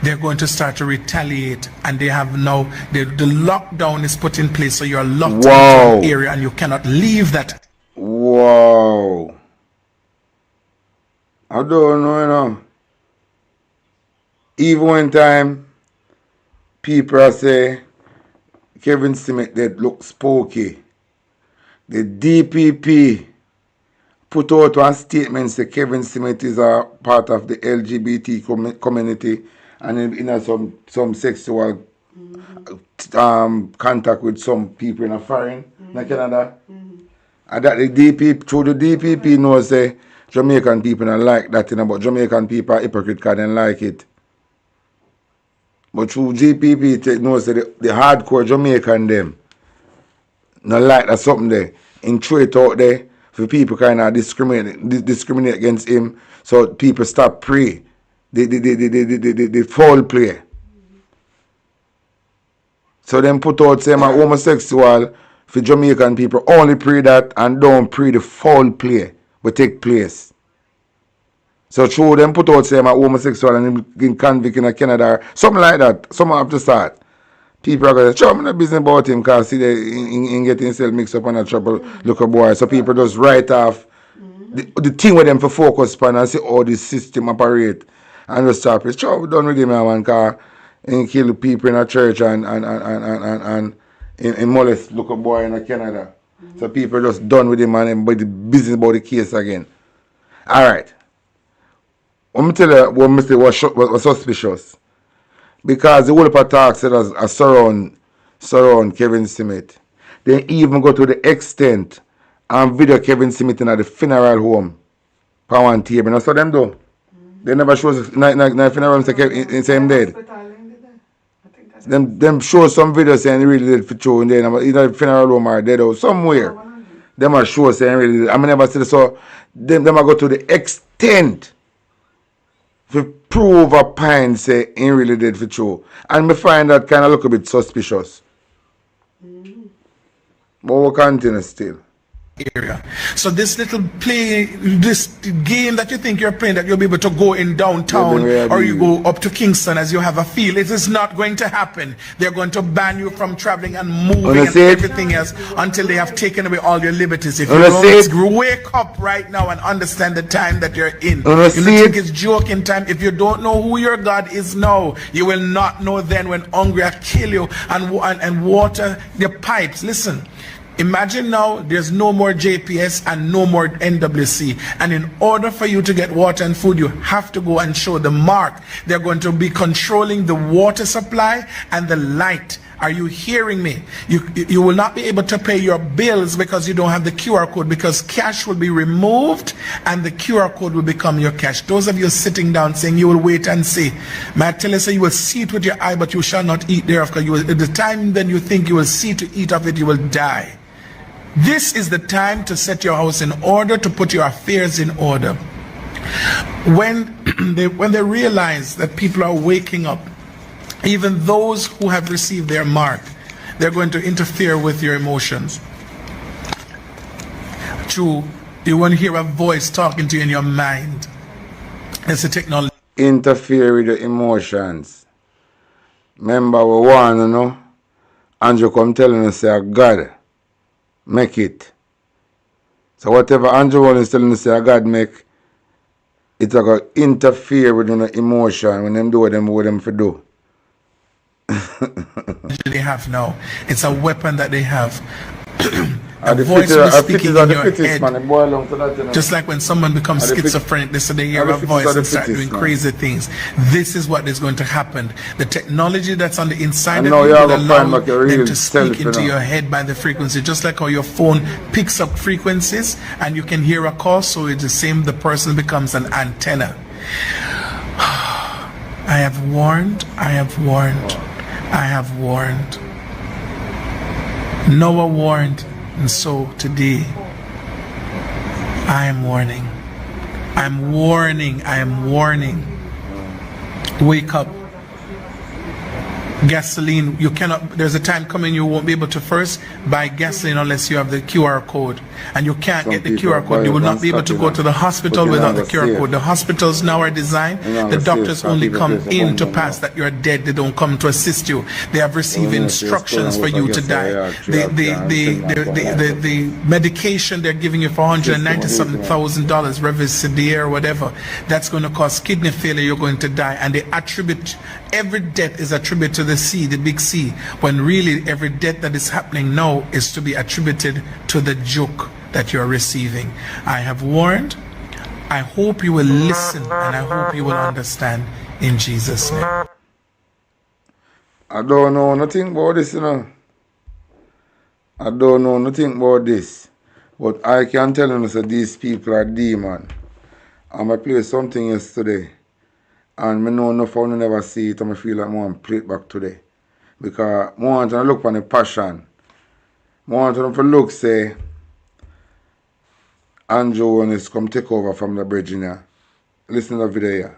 they're going to start to retaliate, and they have now the lockdown is put in place, so you're locked into an area and you cannot leave that. Wow. I don't know, you know. Even one time, people say Kevin Smith that look spooky. The DPP put out a statement say Kevin Smith is a part of the LGBT community and in some sexual contact with some people in a foreign in Canada. And that the DPP, through the DPP knows say Jamaican people don't like that, you know, but Jamaican people are hypocrite because they don't like it. But through GPP knows that the hardcore Jamaican them not like that something there. And throw it out there for people kind of discriminate against him, so people stop pray. The foul play. So them put out say my homosexual for Jamaican people only pray that and don't pray the foul play will take place. So true them put out say my homosexual and in convict in Canada, something like that. Something have to start. People are going to say, I'm not business about him because see he get himself mixed up on a trouble look a boy. So people just write off the thing with them for focus on and see how the system operate and just stop it. Sure, we done with him man because he kill people in a church and molest look a boy in Canada. So people just done with him and but the business about the case again. Alright. Let me tell you what Mr. was suspicious. Because the whole of talk said as surround Kevin Smith. They even go to the extent and video Kevin Smith in the funeral home. For one table. You saw them though? They never show the funeral home say him dead. Them show some videos saying he really did for true, and then either the funeral home or dead or somewhere. Them are show saying really did. I never see so them are go to the extent to prove a pine say he really did for true. And me find that kind of look a bit suspicious. But we'll continue still. area. So this little this game that you think you're playing, that you'll be able to go in downtown or you go up to Kingston as you have a feel, it is not going to happen. They're going to ban you from traveling and moving and everything else until they have taken away all your liberties. If you don't wake up right now and understand the time that you're in, you don't think it's joking time. If you don't know who your God is now, you will not know then when hungry will kill you and water the pipes. Listen, imagine now there's no more JPS and no more NWC, and in order for you to get water and food, you have to go and show the mark. They're going to be controlling the water supply and the light. Are you hearing me? You will not be able to pay your bills because you don't have the QR code, because cash will be removed and the QR code will become your cash. Those of you sitting down saying you will wait and see, may I tell you, say you will see it with your eye, but you shall not eat thereof, because you will, at the time then you think you will see to eat of it, you will die. This is the time to set your house in order, to put your affairs in order. When they realize that people are waking up, even those who have received their mark, they're going to interfere with your emotions. You want to hear a voice talking to you in your mind. It's a technology. Interfere with the emotions. Remember, we want to know. Andrew come telling us, say, God, make it. So whatever Andrew is telling us, say, God, make, it's going to interfere with the emotion when them do what them for do. They have now. It's a weapon that they have. A voice will be speaking in your head. Just like when someone becomes schizophrenic, they say they hear a voice and start doing crazy things. This is what is going to happen. The technology that's on the inside of you will allow them to speak into your head by the frequency. Just like how your phone picks up frequencies and you can hear a call, so it's the same, the person becomes an antenna. I have warned, I have warned, I have warned. Noah warned, and so today I am warning. I'm warning, I am warning. Wake up. Gasoline, you cannot, there's a time coming you won't be able to first buy gasoline unless you have the QR code, and you can't get the QR code. You will not be able to go to the hospital without the QR code. The hospitals now are designed, the doctors only come in to pass that you're dead. They don't come to assist you. They have received instructions for you to die. The medication they're giving you for $197,000, Revisidia or whatever, that's going to cause kidney failure. You're going to die, and they attribute, every death is attributed to the C, the big C, when really every death that is happening now is to be attributed to the joke that you're receiving. I have warned. I hope you will listen, and I hope you will understand in Jesus' name. I don't know nothing about this, you know. I don't know nothing about this. But I can tell you that these people are demons. I played something yesterday, and I know enough of them never see it, and I feel like I want to play it back today. Because I want to look on the passion. I want to look, say, Andrew when it's come take over from the bridge in here. Listen to the video here.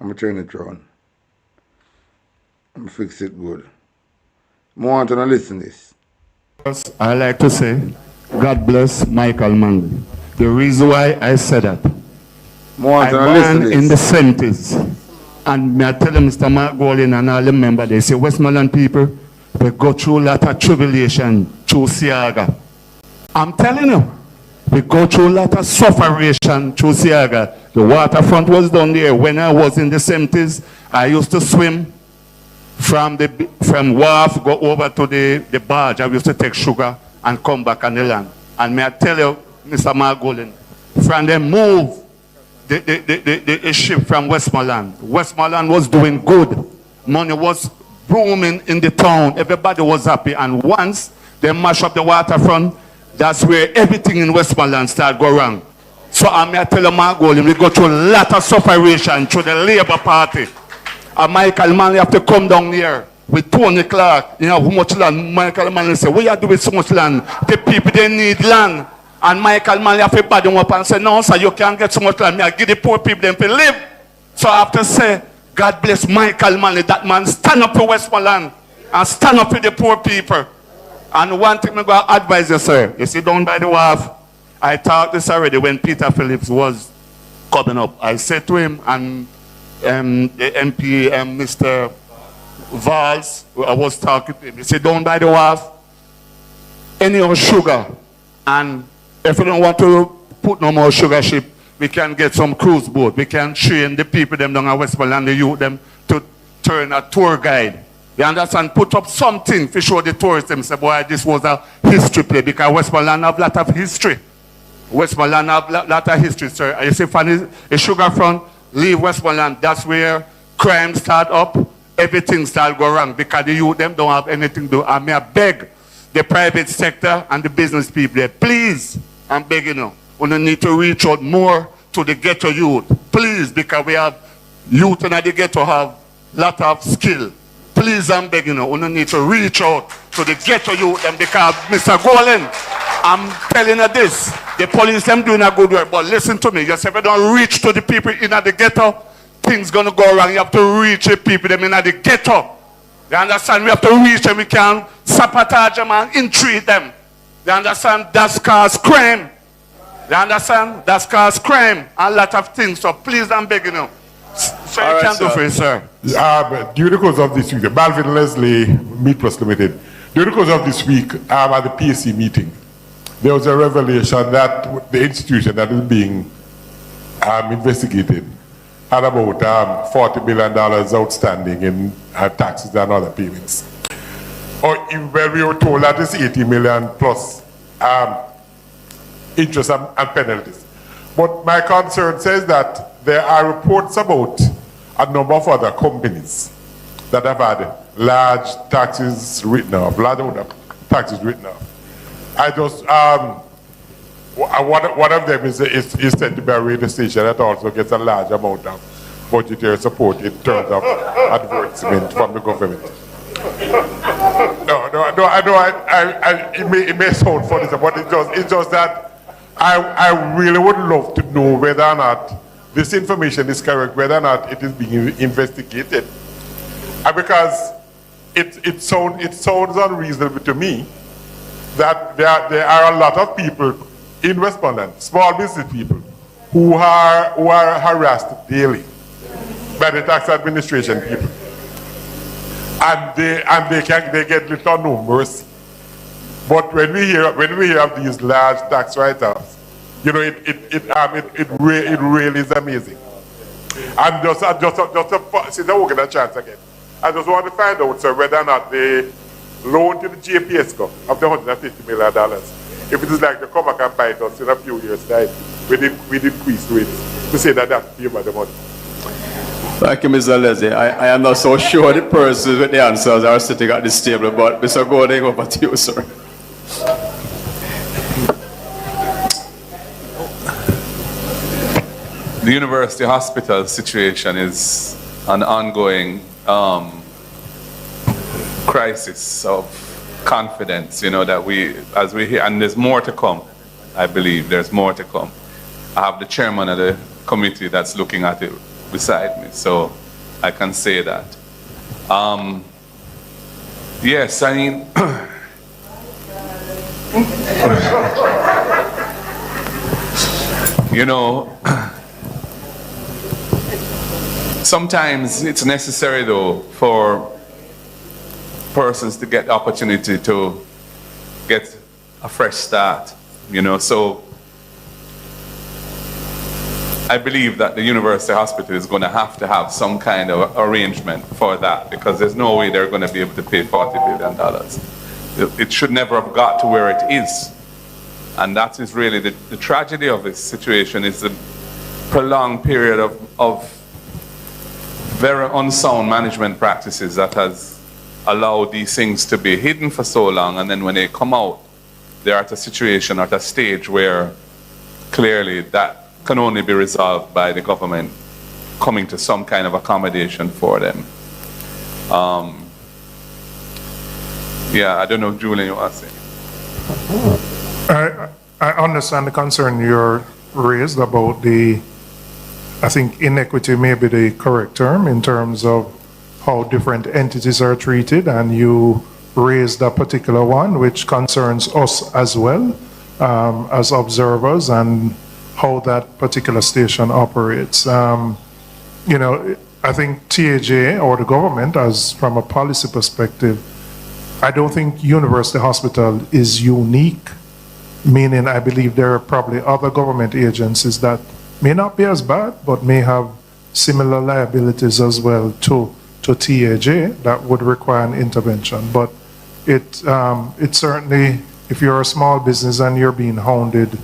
I'm going to turn it around. I'm going to fix it good. I want to listen to this. I like to say, God bless Michael Manley. The reason why I said that, I born in the 70s. And me I tell them, Mr. Mark Golden and all the members, they say, Westmoreland people, we go through a lot of tribulation through Siaga. I'm telling you, we go through a lot of sufferation through Siaga. The waterfront was down there. When I was in the 70s, I used to swim from wharf, go over to the barge. I used to take sugar and come back on the land. And may I tell you, Mr. Mark Golden, from them move the ship from Westmoreland. Westmoreland was doing good. Money was booming in the town. Everybody was happy. And once they mash up the waterfront, that's where everything in Westmoreland started going wrong. So I may tell you, Mark Golden, we go through a lot of sufferation through the Labour Party. And Michael Manley have to come down here with Tony Clark. You know how much land Michael Manley say, what you do with so much land? The people, they need land. And Michael Manley have to bad them up and say, no, sir, you can't get so much land. Me, I give the poor people them to live. So I have to say, God bless Michael Manley. That man stand up for Westmoreland and stand up for the poor people. And one thing I'm going to advise you, sir, you sit down by the wharf, I talked this already when Peter Phillips was coming up. I said to him and the MP and Mr. Valls, I was talking to him. He said, don't buy the wharf any more sugar. And if we don't want to put no more sugar ship, we can get some cruise boat. We can train the people them down at Westmoreland, the youth them to turn a tour guide. You understand? Put up something to show the tourists them say, boy, this was a history play, because Westmoreland have a lot of history. Westmoreland have a lot of history, sir. You see, from the sugar front, leave Westmoreland, that's where crime start up, everything start go wrong, because the youth them don't have anything to do. And may I beg the private sector and the business people there, please, I'm begging you, we need to reach out more to the ghetto youth. Please, because we have youth in the ghetto have a lot of skill. Please, I'm begging you, we need to reach out to the ghetto youth, and because Mr. Golan, I'm telling you this, the police them doing a good work, but listen to me, just if you don't reach to the people in the ghetto, things gonna go wrong. You have to reach the people them in the ghetto. You understand? We have to reach them, we can sabotage them and entreat them. You understand? That's cause crime. You understand? That's cause crime. A lot of things, so please, I'm begging you. So you can do for it, sir. During the course of this week, the Balvin Leslie Meat Plus Limited, during the course of this week, at the PSC meeting, there was a revelation that the institution that is being investigated had about $40 million outstanding in taxes and other payments. Well, we were told that it's 80 million plus interest and penalties. But my concern says that there are reports about a number of other companies that have had large taxes written off, I just, one of them is said to be a radio station that also gets a large amount of budgetary support in terms of advertisement from the government. It may sound funny, but it's just that I really would love to know whether or not this information is correct, whether or not it is being investigated. Because it sounds unreasonable to me that there are a lot of people in Westmoreland, small business people, who are harassed daily by the tax administration people, and they get little or no mercy. But when we hear of these large tax write-offs, you know, it really is amazing. And just since I won't get a chance again, I just want to find out, sir, whether or not the loan to the JPS of the $150 million, if it is like to come back and bite us in a few years' time, with increased rates, to say that that's pay by the money. Thank you, Mr. Leslie. I am not so sure the persons with the answers are sitting at this table, but Mr. Gordon, over to you, sir. The university hospital situation is an ongoing crisis of confidence, you know, that as we hear, and there's more to come. I believe there's more to come. I have the chairman of the committee that's looking at it beside me, so I can say that. Yes, I mean, you know, sometimes it's necessary though for persons to get the opportunity to get a fresh start, you know. So I believe that the university hospital is going to have some kind of arrangement for that, because there's no way they're going to be able to pay $40 billion. It should never have got to where it is. And that is really the tragedy of this situation, is the prolonged period of very unsound management practices that has allowed these things to be hidden for so long, and then when they come out, they're at a situation, at a stage where clearly that can only be resolved by the government coming to some kind of accommodation for them. Yeah, I don't know, Julian, you want to say? I understand the concern you're raised about I think inequity may be the correct term in terms of how different entities are treated, and you raised a particular one which concerns us as well. as observers and how that particular station operates. You know, I think TAJ or the government, as from a policy perspective, I don't think University Hospital is unique, meaning I believe there are probably other government agencies that may not be as bad, but may have similar liabilities as well to TAJ that would require an intervention. But it certainly, if you're a small business and you're being hounded,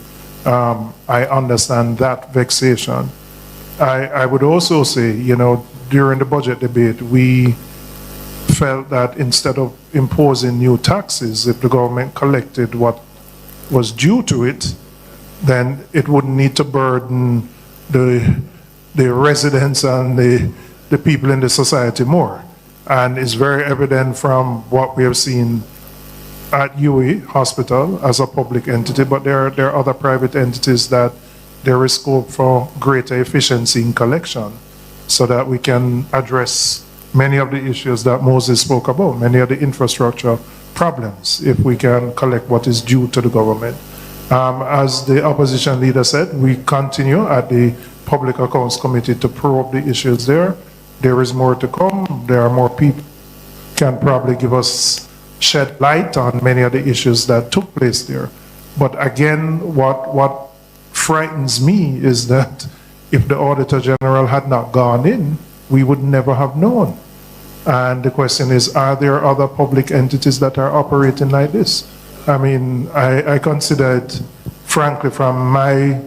I understand that vexation. I would also say, you know, during the budget debate, we felt that instead of imposing new taxes, if the government collected what was due to it, then it wouldn't need to burden the residents and the people in the society more. And it's very evident from what we have seen at UE Hospital as a public entity, but there are other private entities that there is scope for greater efficiency in collection so that we can address many of the issues that Moses spoke about, many of the infrastructure problems, if we can collect what is due to the government. As the opposition leader said, we continue at the Public Accounts Committee to probe the issues there. There is more to come. There are more people can probably give us shed light on many of the issues that took place there. But again, what frightens me is that if the Auditor General had not gone in, we would never have known. And the question is, are there other public entities that are operating like this? I mean, I consider it, frankly, from my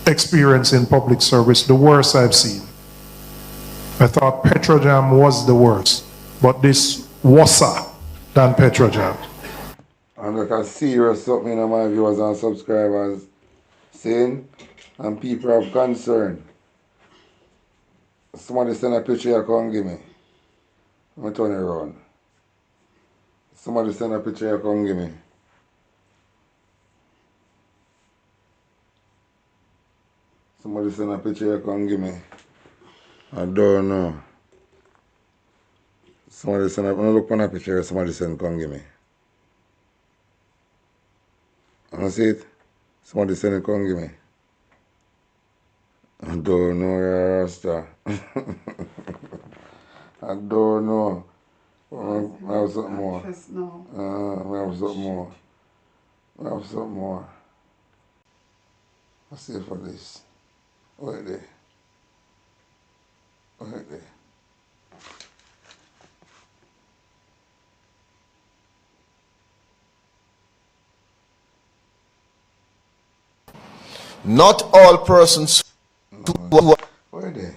experience in public service, the worst I've seen. I thought Petrojam was the worst, but this was worse than Petrojam. And that's serious something in my viewers and subscribers saying, and people have concern. Somebody send a picture you come give me. Let me turn it around. Somebody send a picture you come give me. Somebody send a picture you come give me. I don't know. Somebody send a, when I look on a picture, somebody send come give me. I see it? Somebody send it come give me. I don't know, Rasta. I don't know. I have something more. I have something more. I have something more. Let's see for this. Right there. Right there. Not all persons who Where they?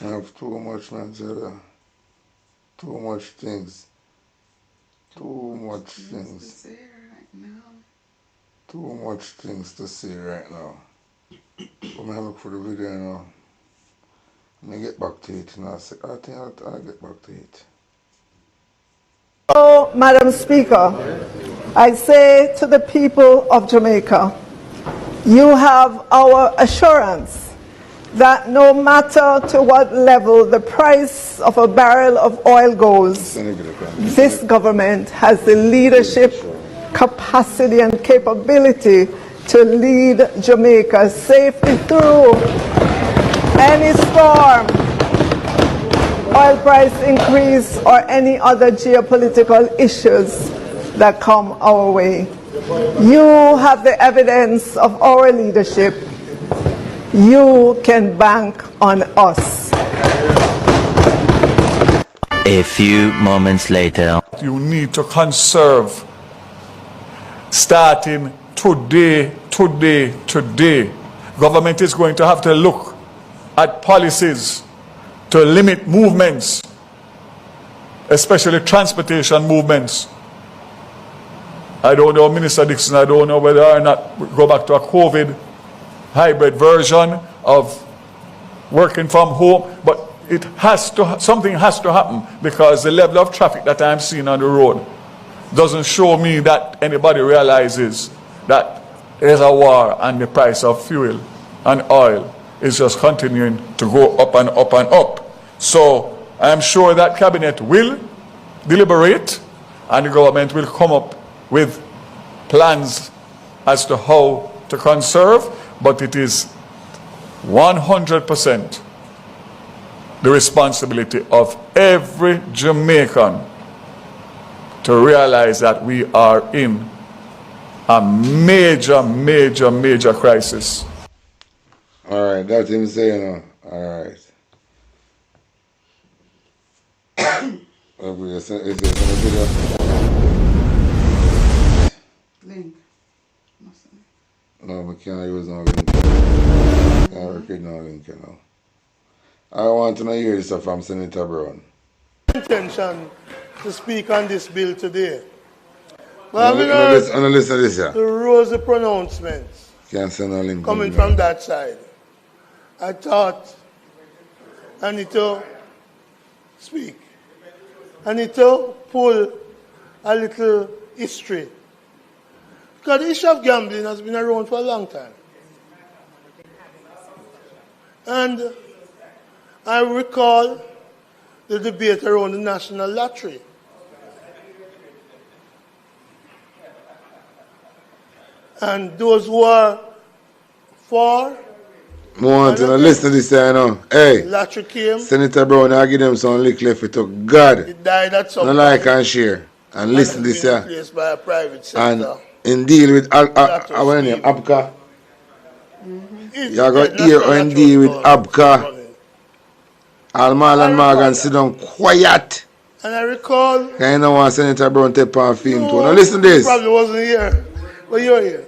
I have too much, man, too much things. Too much things. Too much things to see right now. I'm gonna look for the video now. I'm gonna get back to it now. I think I'll get back to it. So, Madam Speaker, I say to the people of Jamaica, you have our assurance that no matter to what level the price of a barrel of oil goes, this government has the leadership, capacity and capability to lead Jamaica safely through any storm, oil price increase, or any other geopolitical issues that come our way. You have the evidence of our leadership. You can bank on us. A few moments later. You need to conserve starting today. Government is going to have to look at policies to limit movements, especially transportation movements. I don't know, Minister Dixon, I don't know whether or not we go back to a COVID hybrid version of working from home, but it has to, something has to happen, because the level of traffic that I'm seeing on the road doesn't show me that anybody realizes that there's a war and the price of fuel and oil is just continuing to go up and up and up. So I'm sure that cabinet will deliberate and the government will come up with plans as to how to conserve, but it is 100% the responsibility of every Jamaican to realize that we are in a major, major, major crisis. All right, that's him saying. All right. Link. No, we can't use no link. Can't record no link, you know. I want to hear this from Senator Brown. Intention to speak on this bill today. But listen to this, yeah. The rosy pronouncements Can't send no link coming from that side. I thought I need to speak. I need to pull a little history. Because the issue of gambling has been around for a long time. And I recall the debate around the national lottery. And those who are for... I want to listen to this, you know. Hey, lottery came, Senator Brown, I give them some lick left it to God. it died at some No like and share. And listen to this, yeah. replaced by a private And sector. in deal with our name, Abka. You got here and deal with Abka. Almal and Morgan sit down quiet. And I recall... I know want Senator Brown take on film too. Now listen to this. You probably wasn't here, but you're here.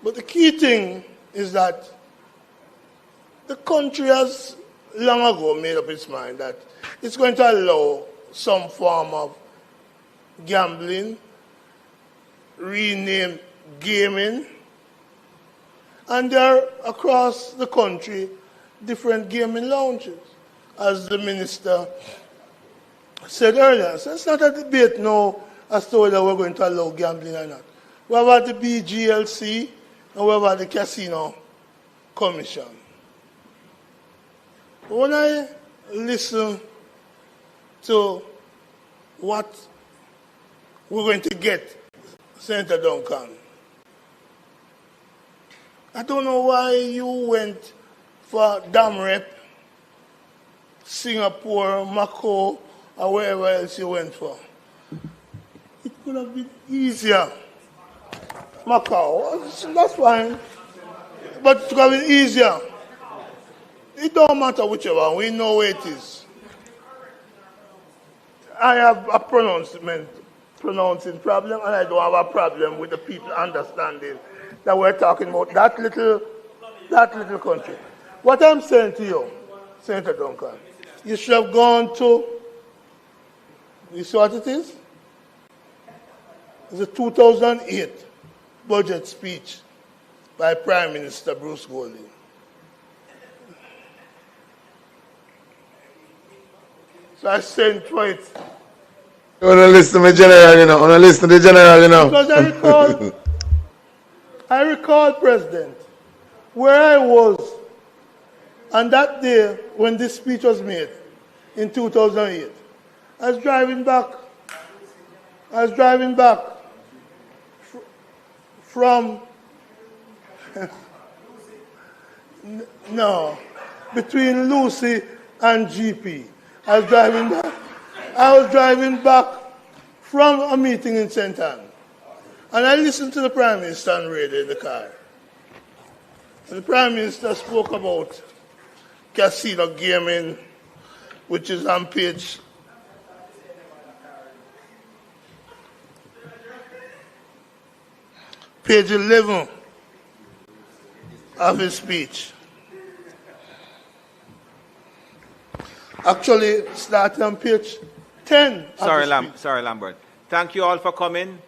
But the key thing is that the country has long ago made up its mind that it's going to allow some form of gambling, renamed gaming, and there are across the country different gaming lounges, as the minister said earlier. So it's not a debate now as to whether we're going to allow gambling or not. We have had the BGLC and we have had the Casino Commission. When I listen to what we're going to get, Senator Duncan, I don't know why you went for Dam Rep, Singapore, Macau, or wherever else you went for. It could have been easier. Macau, that's fine. But it could have been easier. It don't matter whichever one, we know where it is. I have a pronouncing problem, and I don't have a problem with the people understanding that we're talking about that little country. What I'm saying to you, Senator Duncan, you should have gone to, you see what it is? It's a 2008 budget speech by Prime Minister Bruce Golding. So I sent for it. You want to listen to the general, you know. You want to listen to the general, you know. Because I recall, President, where I was on that day when this speech was made in 2008. I was driving back from, no, between Lucy and GP. I was driving back from a meeting in St. Anne. And I listened to the Prime Minister on radio in the car. And the Prime Minister spoke about casino gaming, which is on page 11 of his speech. Actually, start on page 10. Sorry, Lambert. Thank you all for coming.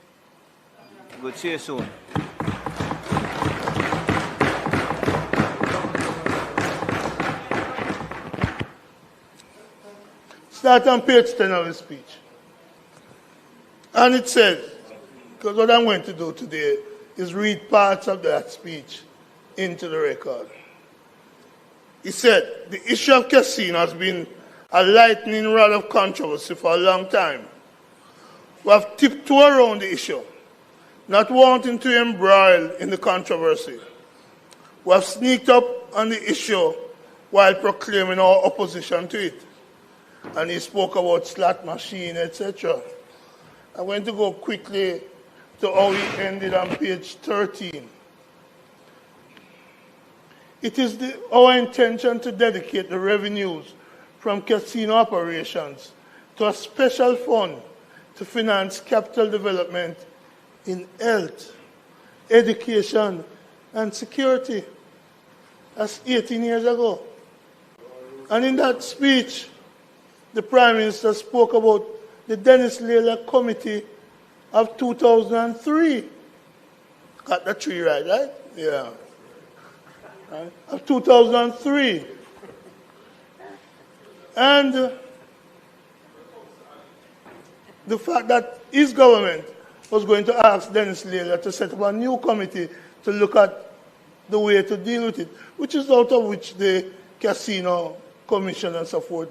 Good to see you soon. Start on page 10 of his speech. And it said, because what I'm going to do today is read parts of that speech into the record. He said, the issue of casino has been a lightning rod of controversy for a long time. We have tiptoed around the issue, not wanting to embroil in the controversy. We have sneaked up on the issue while proclaiming our opposition to it. And he spoke about slot machine, etc. I'm going to go quickly to how he ended on page 13. It is our intention to dedicate the revenues from casino operations to a special fund to finance capital development in health, education, and security. That's 18 years ago. And in that speech, the Prime Minister spoke about the Dennis Leila Committee of 2003. Got the tree right? Yeah. Right? Of 2003. And the fact that his government was going to ask Dennis Leila to set up a new committee to look at the way to deal with it, which is out of which the Casino Commission and so forth,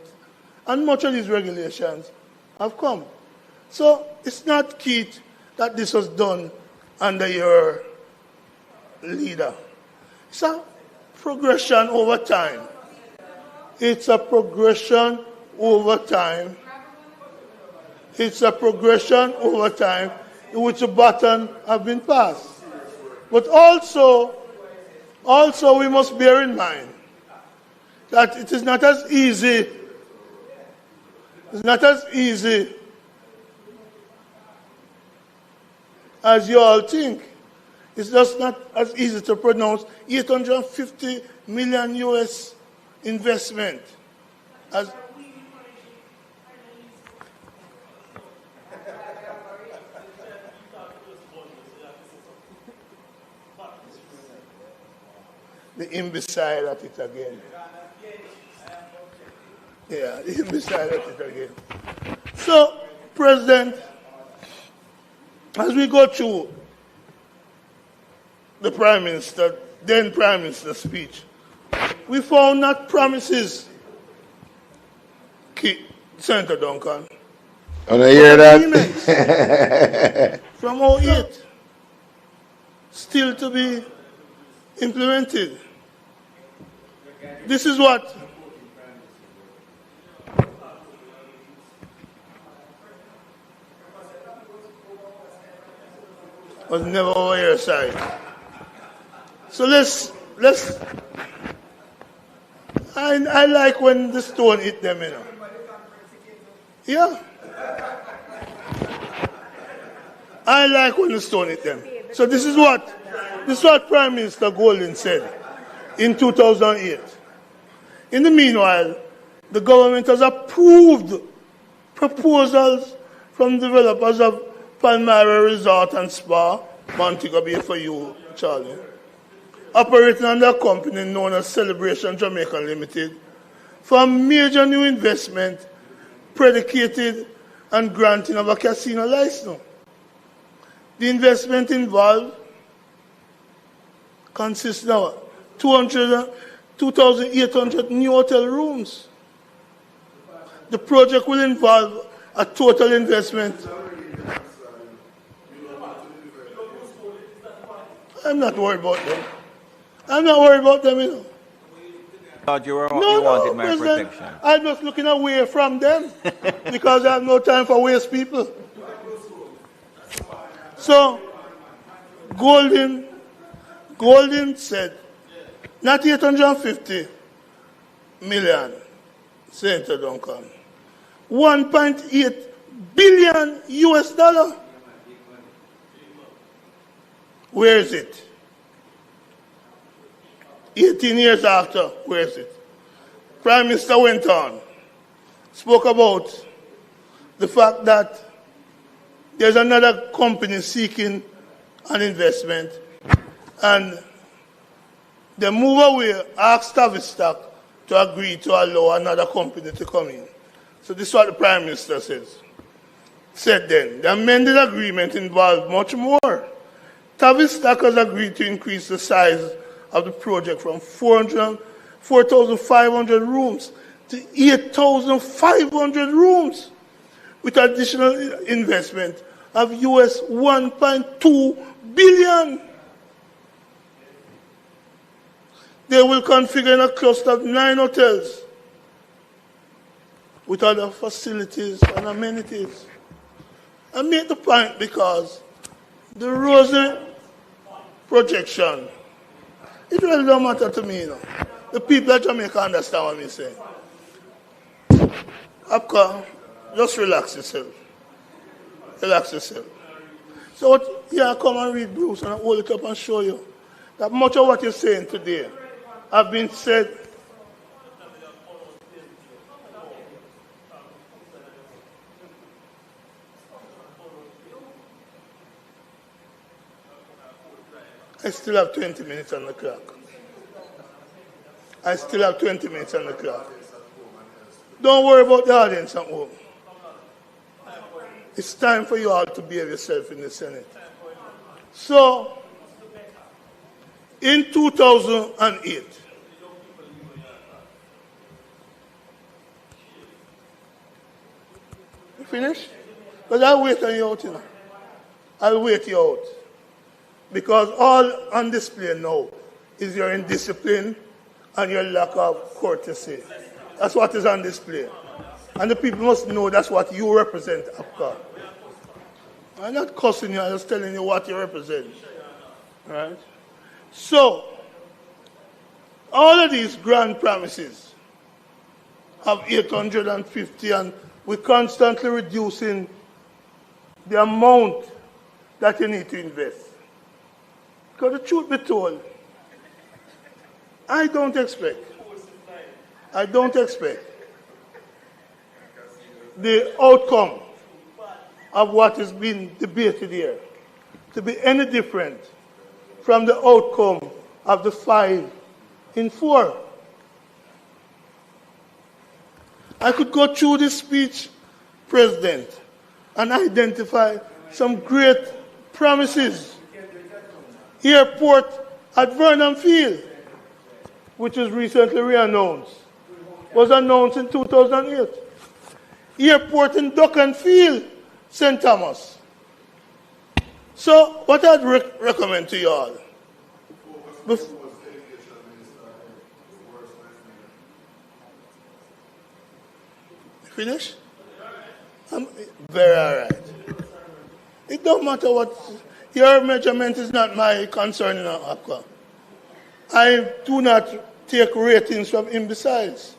and much of these regulations have come. So it's not, Keith, that this was done under your leader. It's a progression over time. It's a progression over time. It's a progression over time in which the baton have been passed. But also we must bear in mind that it is not as easy. It's not as easy as you all think. It's just not as easy to pronounce 850 million US investment as the imbecile at it again. Yeah, the imbecile at it again. So, President, as we go through the Prime Minister, then Prime Minister's speech, we found not promises, Senator Duncan. And I hear that. From 2008, still to be implemented. This is what was never over your side. So let's I like when the stone hit them, you know. Yeah. I like when the stone hit them. So this is what Prime Minister Golden said in 2008. In the meanwhile, the government has approved proposals from developers of Palmyra Resort and Spa, Montego Bay for you, Charlie, operating under a company known as Celebration Jamaica Limited, for a major new investment predicated on granting of a casino license. The investment consists of 2,800 new hotel rooms. The project will involve a total investment. I'm not worried about them. I'm not worried about them, you know. Thought you wanted my President, protection. I'm just looking away from them because I have no time for waste people. So, Golden said, not 850 million, Senator Duncan, 1.8 billion US dollar. Where is it? 18 years after, where is it? Prime Minister went on, spoke about the fact that there's another company seeking an investment, and they move away, asked Tavistock to agree to allow another company to come in. So this is what the Prime Minister said then. The amended agreement involved much more. Tavistock has agreed to increase the size of the project from 4,500 rooms to 8,500 rooms, with additional investment of US 1.2 billion. They will configure in a cluster of 9 hotels with other facilities and amenities. I make the point because the rosy projection, it really don't matter to me, you know. The people of Jamaica understand what I'm saying. Apka, just relax yourself. Relax yourself. So yeah, come and read Bruce and I'll hold it up and show you that much of what you're saying today have been said I still have 20 minutes on the clock. I still have 20 minutes on the clock. Don't worry about the audience at home. It's time for you all to behave yourself in the Senate. So, in 2008, you finish? Because I'll wait on you out, you know. I'll wait you out. Because all on display now is your indiscipline and your lack of courtesy. That's what is on display. And the people must know that's what you represent, Apka. I'm not cussing you, I'm just telling you what you represent. Right? So, all of these grand promises of 850, and we're constantly reducing the amount that you need to invest. Because the truth be told, I don't expect the outcome of what is being debated here to be any different from the outcome of the 5 in 4. I could go through this speech, President, and identify some great promises. Airport at Vernon Field, which was recently re-announced, was announced in 2008. Airport in Ducken Field, St. Thomas. So what I'd recommend to you all, finish? I'm very all right. It don't matter what, your measurement is not my concern in Accra. I do not take ratings from imbeciles.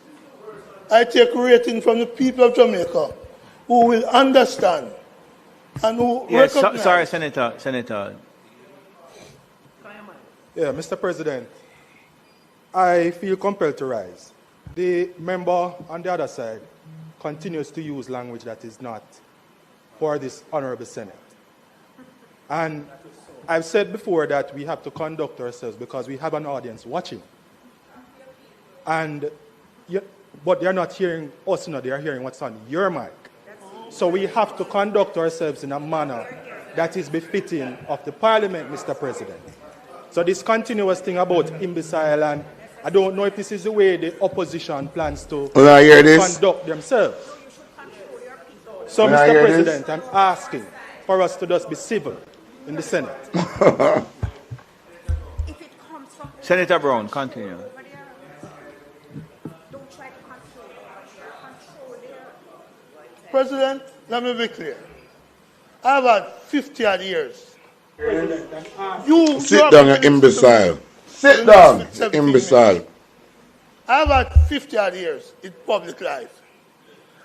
I take rating from the people of Jamaica who will understand and who recognize. Sorry, Senator. Yeah, Mr. President, I feel compelled to rise. The member on the other side continues to use language that is not for this honorable Senate. And I've said before that we have to conduct ourselves because we have an audience watching. But they're not hearing us, they're hearing what's on your mic. So we have to conduct ourselves in a manner that is befitting of the Parliament, Mr. President. So this continuous thing about imbecile, and I don't know if this is the way the opposition plans to conduct themselves. So, Mr. President, I'm asking for us to just be civil in the Senate. Senator Brown, continue. President, let me be clear. I've had 50 odd years. Sit down, you imbecile. Sit down, you imbecile. I've had 50 odd years in public life.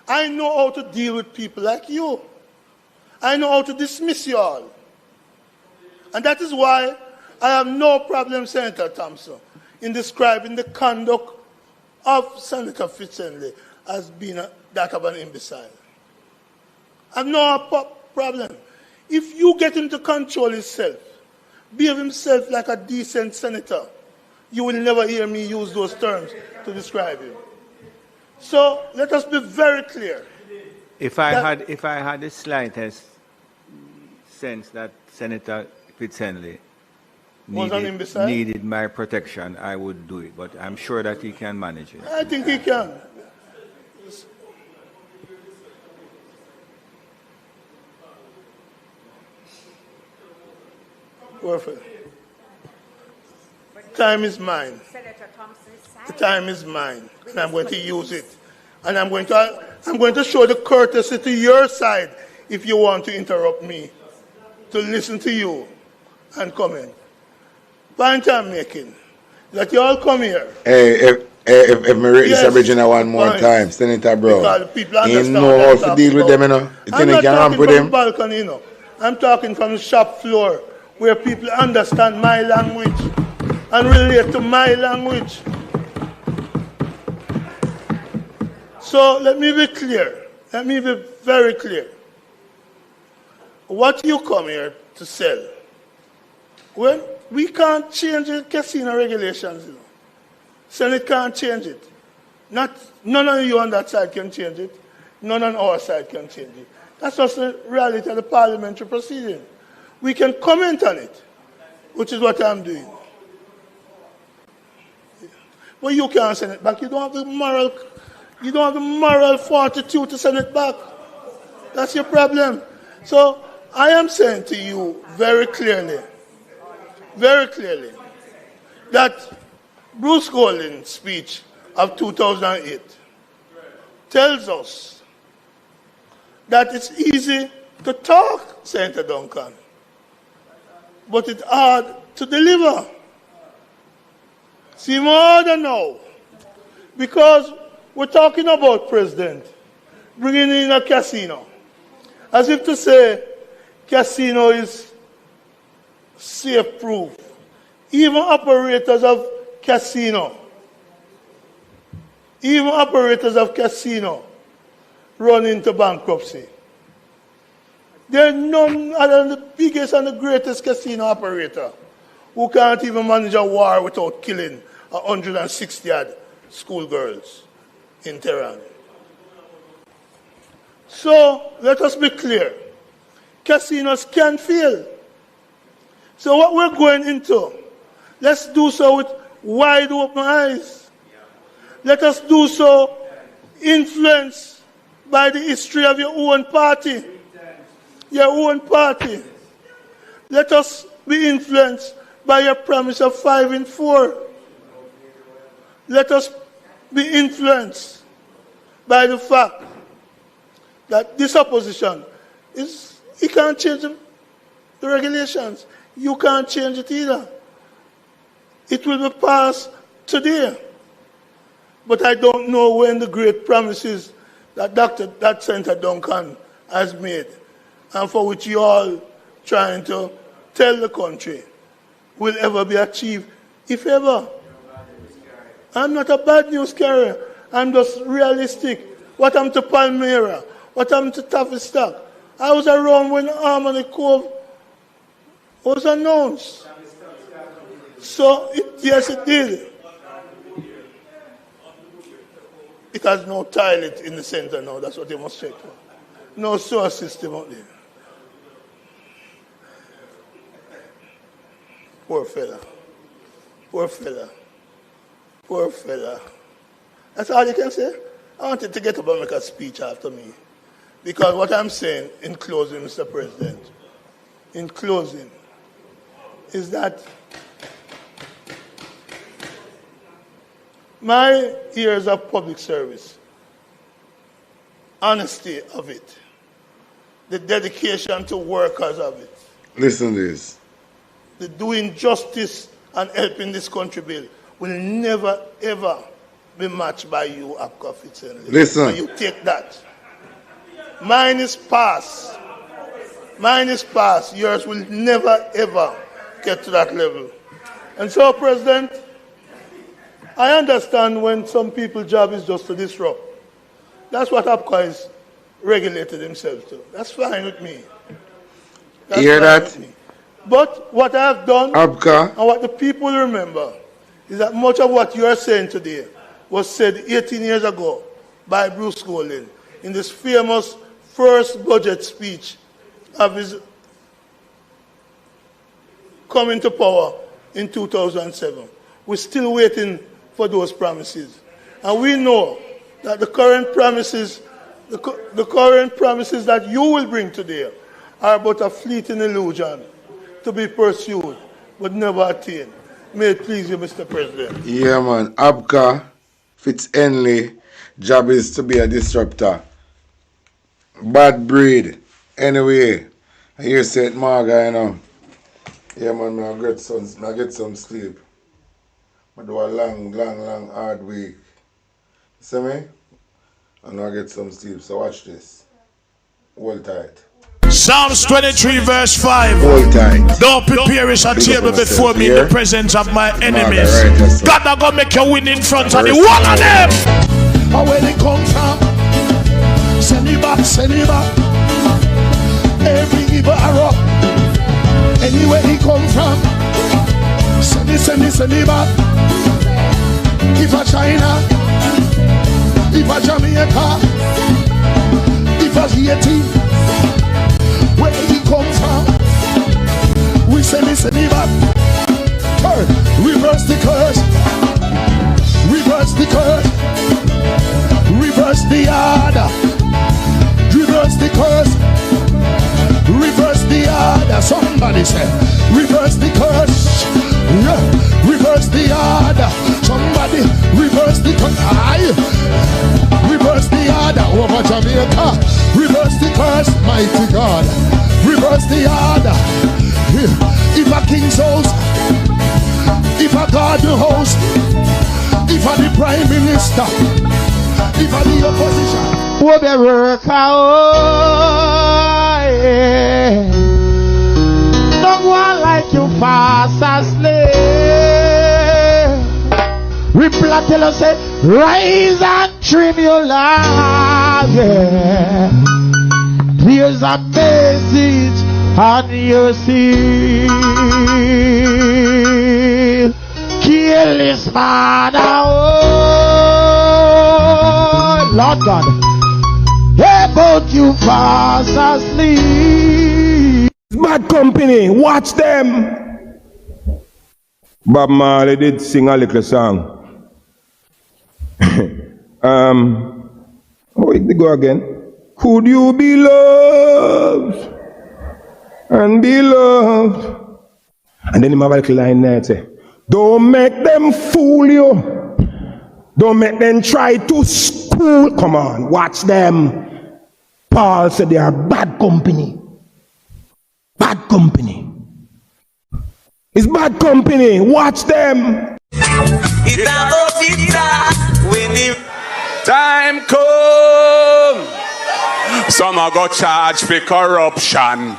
I know how to deal with people like you. I know how to dismiss you all. And that is why I have no problem, Senator Thompson, in describing the conduct of Senator Fitzgerald as being that of an imbecile. I have no problem. If you get him to control himself, behave himself like a decent senator, you will never hear me use those terms to describe him. So let us be very clear. If I had the slightest sense that Senator Fitzgerald needed my protection, I would do it. But I'm sure that he can manage it. I think he can. Perfect. Time is mine. The time is mine, and I'm going to use it. And I'm going to show the courtesy to your side if you want to interrupt me, to listen to you and comment. Point I'm making, that you all come here. Hey, if me read this original one more time, Senator Brown, you know how to deal with them, you know? You I'm think you not can ramp talking with from them? the balcony, you know. I'm talking from the shop floor, where people understand my language and relate to my language. So let me be clear. Let me be very clear. What you come here to sell, well, we can't change the casino regulations, you know. Senate can't change it. None of you on that side can change it. None on our side can change it. That's just the reality of the parliamentary proceeding. We can comment on it, which is what I'm doing. But you can't send it back. You don't have the moral fortitude to send it back. That's your problem. So I am saying to you very clearly, that Bruce Golding's speech of 2008 tells us that it's easy to talk, Senator Duncan, but it's hard to deliver. See more than now, because we're talking about President bringing in a casino, as if to say casino is safe-proof. Even operators of casino run into bankruptcy. There's none other than the biggest and the greatest casino operator who can't even manage a war without killing 160-odd schoolgirls in Tehran. So let us be clear. Casinos can fail. So what we're going into, let's do so with wide open eyes. Let us do so influenced by the history of your own party. Your own party. Let us be influenced by your promise of 5 in 4. Let us be influenced by the fact that this opposition he can't change the regulations. You can't change it either. It will be passed today. But I don't know when the great promises that Senator Duncan has made, and for which you all trying to tell the country, will ever be achieved, if ever. I'm not a bad news carrier. I'm just realistic. What happened to Palmyra? What happened to Tavistock? I was around when Harmony Cove was announced. So, yes, it did. It has no toilet in the center now. That's what they must check for. No sewer system out there. Poor fella. Poor fella. Poor fella. That's all you can say? I wanted to get up and make a speech after me. Because what I'm saying, in closing, Mr. President, in closing, is that my years of public service, honesty of it, the dedication to workers of it. Listen to this. The doing justice and helping this country build will never, ever be matched by you, Abka Fitzgerald. Listen. So you take that. Mine is past. Mine is past. Yours will never, ever get to that level. And so, President, I understand when some people's job is just to disrupt. That's what APCA is regulated themselves to. That's fine with me. That's hear fine that? with me. But what I have done, APCA, and what the people remember, is that much of what you are saying today was said 18 years ago by Bruce Golding in this famous first budget speech of his coming to power in 2007. We're still waiting for those promises. And we know that the current promises, the current promises that you will bring today are but a fleeting illusion to be pursued, but never attained. May it please you, Mr. President. Yeah, man. Abka, Fitz-Henley, job is to be a disruptor. Bad breed. Anyway, I hear St. Marga, you know. Yeah, man, I get some sleep. I do a long, hard week. See me? And I get some sleep. So watch this. Hold tight. Psalms 23 verse 5. Hold tight. Don't prepare a table before me in the presence of my enemies. God not gonna make you win in front of the one of them. And where they come from, send it back, send it back. Every evil arrow, anywhere he come from, send it back. If a China, if a Jamaica, if a Haiti, where he come from, we send it back. Reverse the curse, reverse the curse, reverse the order, reverse the curse, reverse the order. Somebody say, reverse the curse, yeah. Reverse the order. Somebody reverse the curse. Reverse the order over Jamaica. Reverse the curse, mighty God. Reverse the order. If a king's house, if a garden house, if a the prime minister, if a the opposition, will be work out. No one like you fast asleep. Reply tell us say, rise and trim your life. Yeah. Here's a message on your seal. Kill this man out. Lord God. Hey, but you fast asleep. Bad company, watch them. Bob Marley did sing a little song. How did it go again? Could you be loved and be loved? And then he have a little line there say, don't make them fool you. Don't make them try to school. Come on, watch them. Paul said they are bad company. Bad company. It's bad company. Watch them. Time come. Some are got charged for corruption.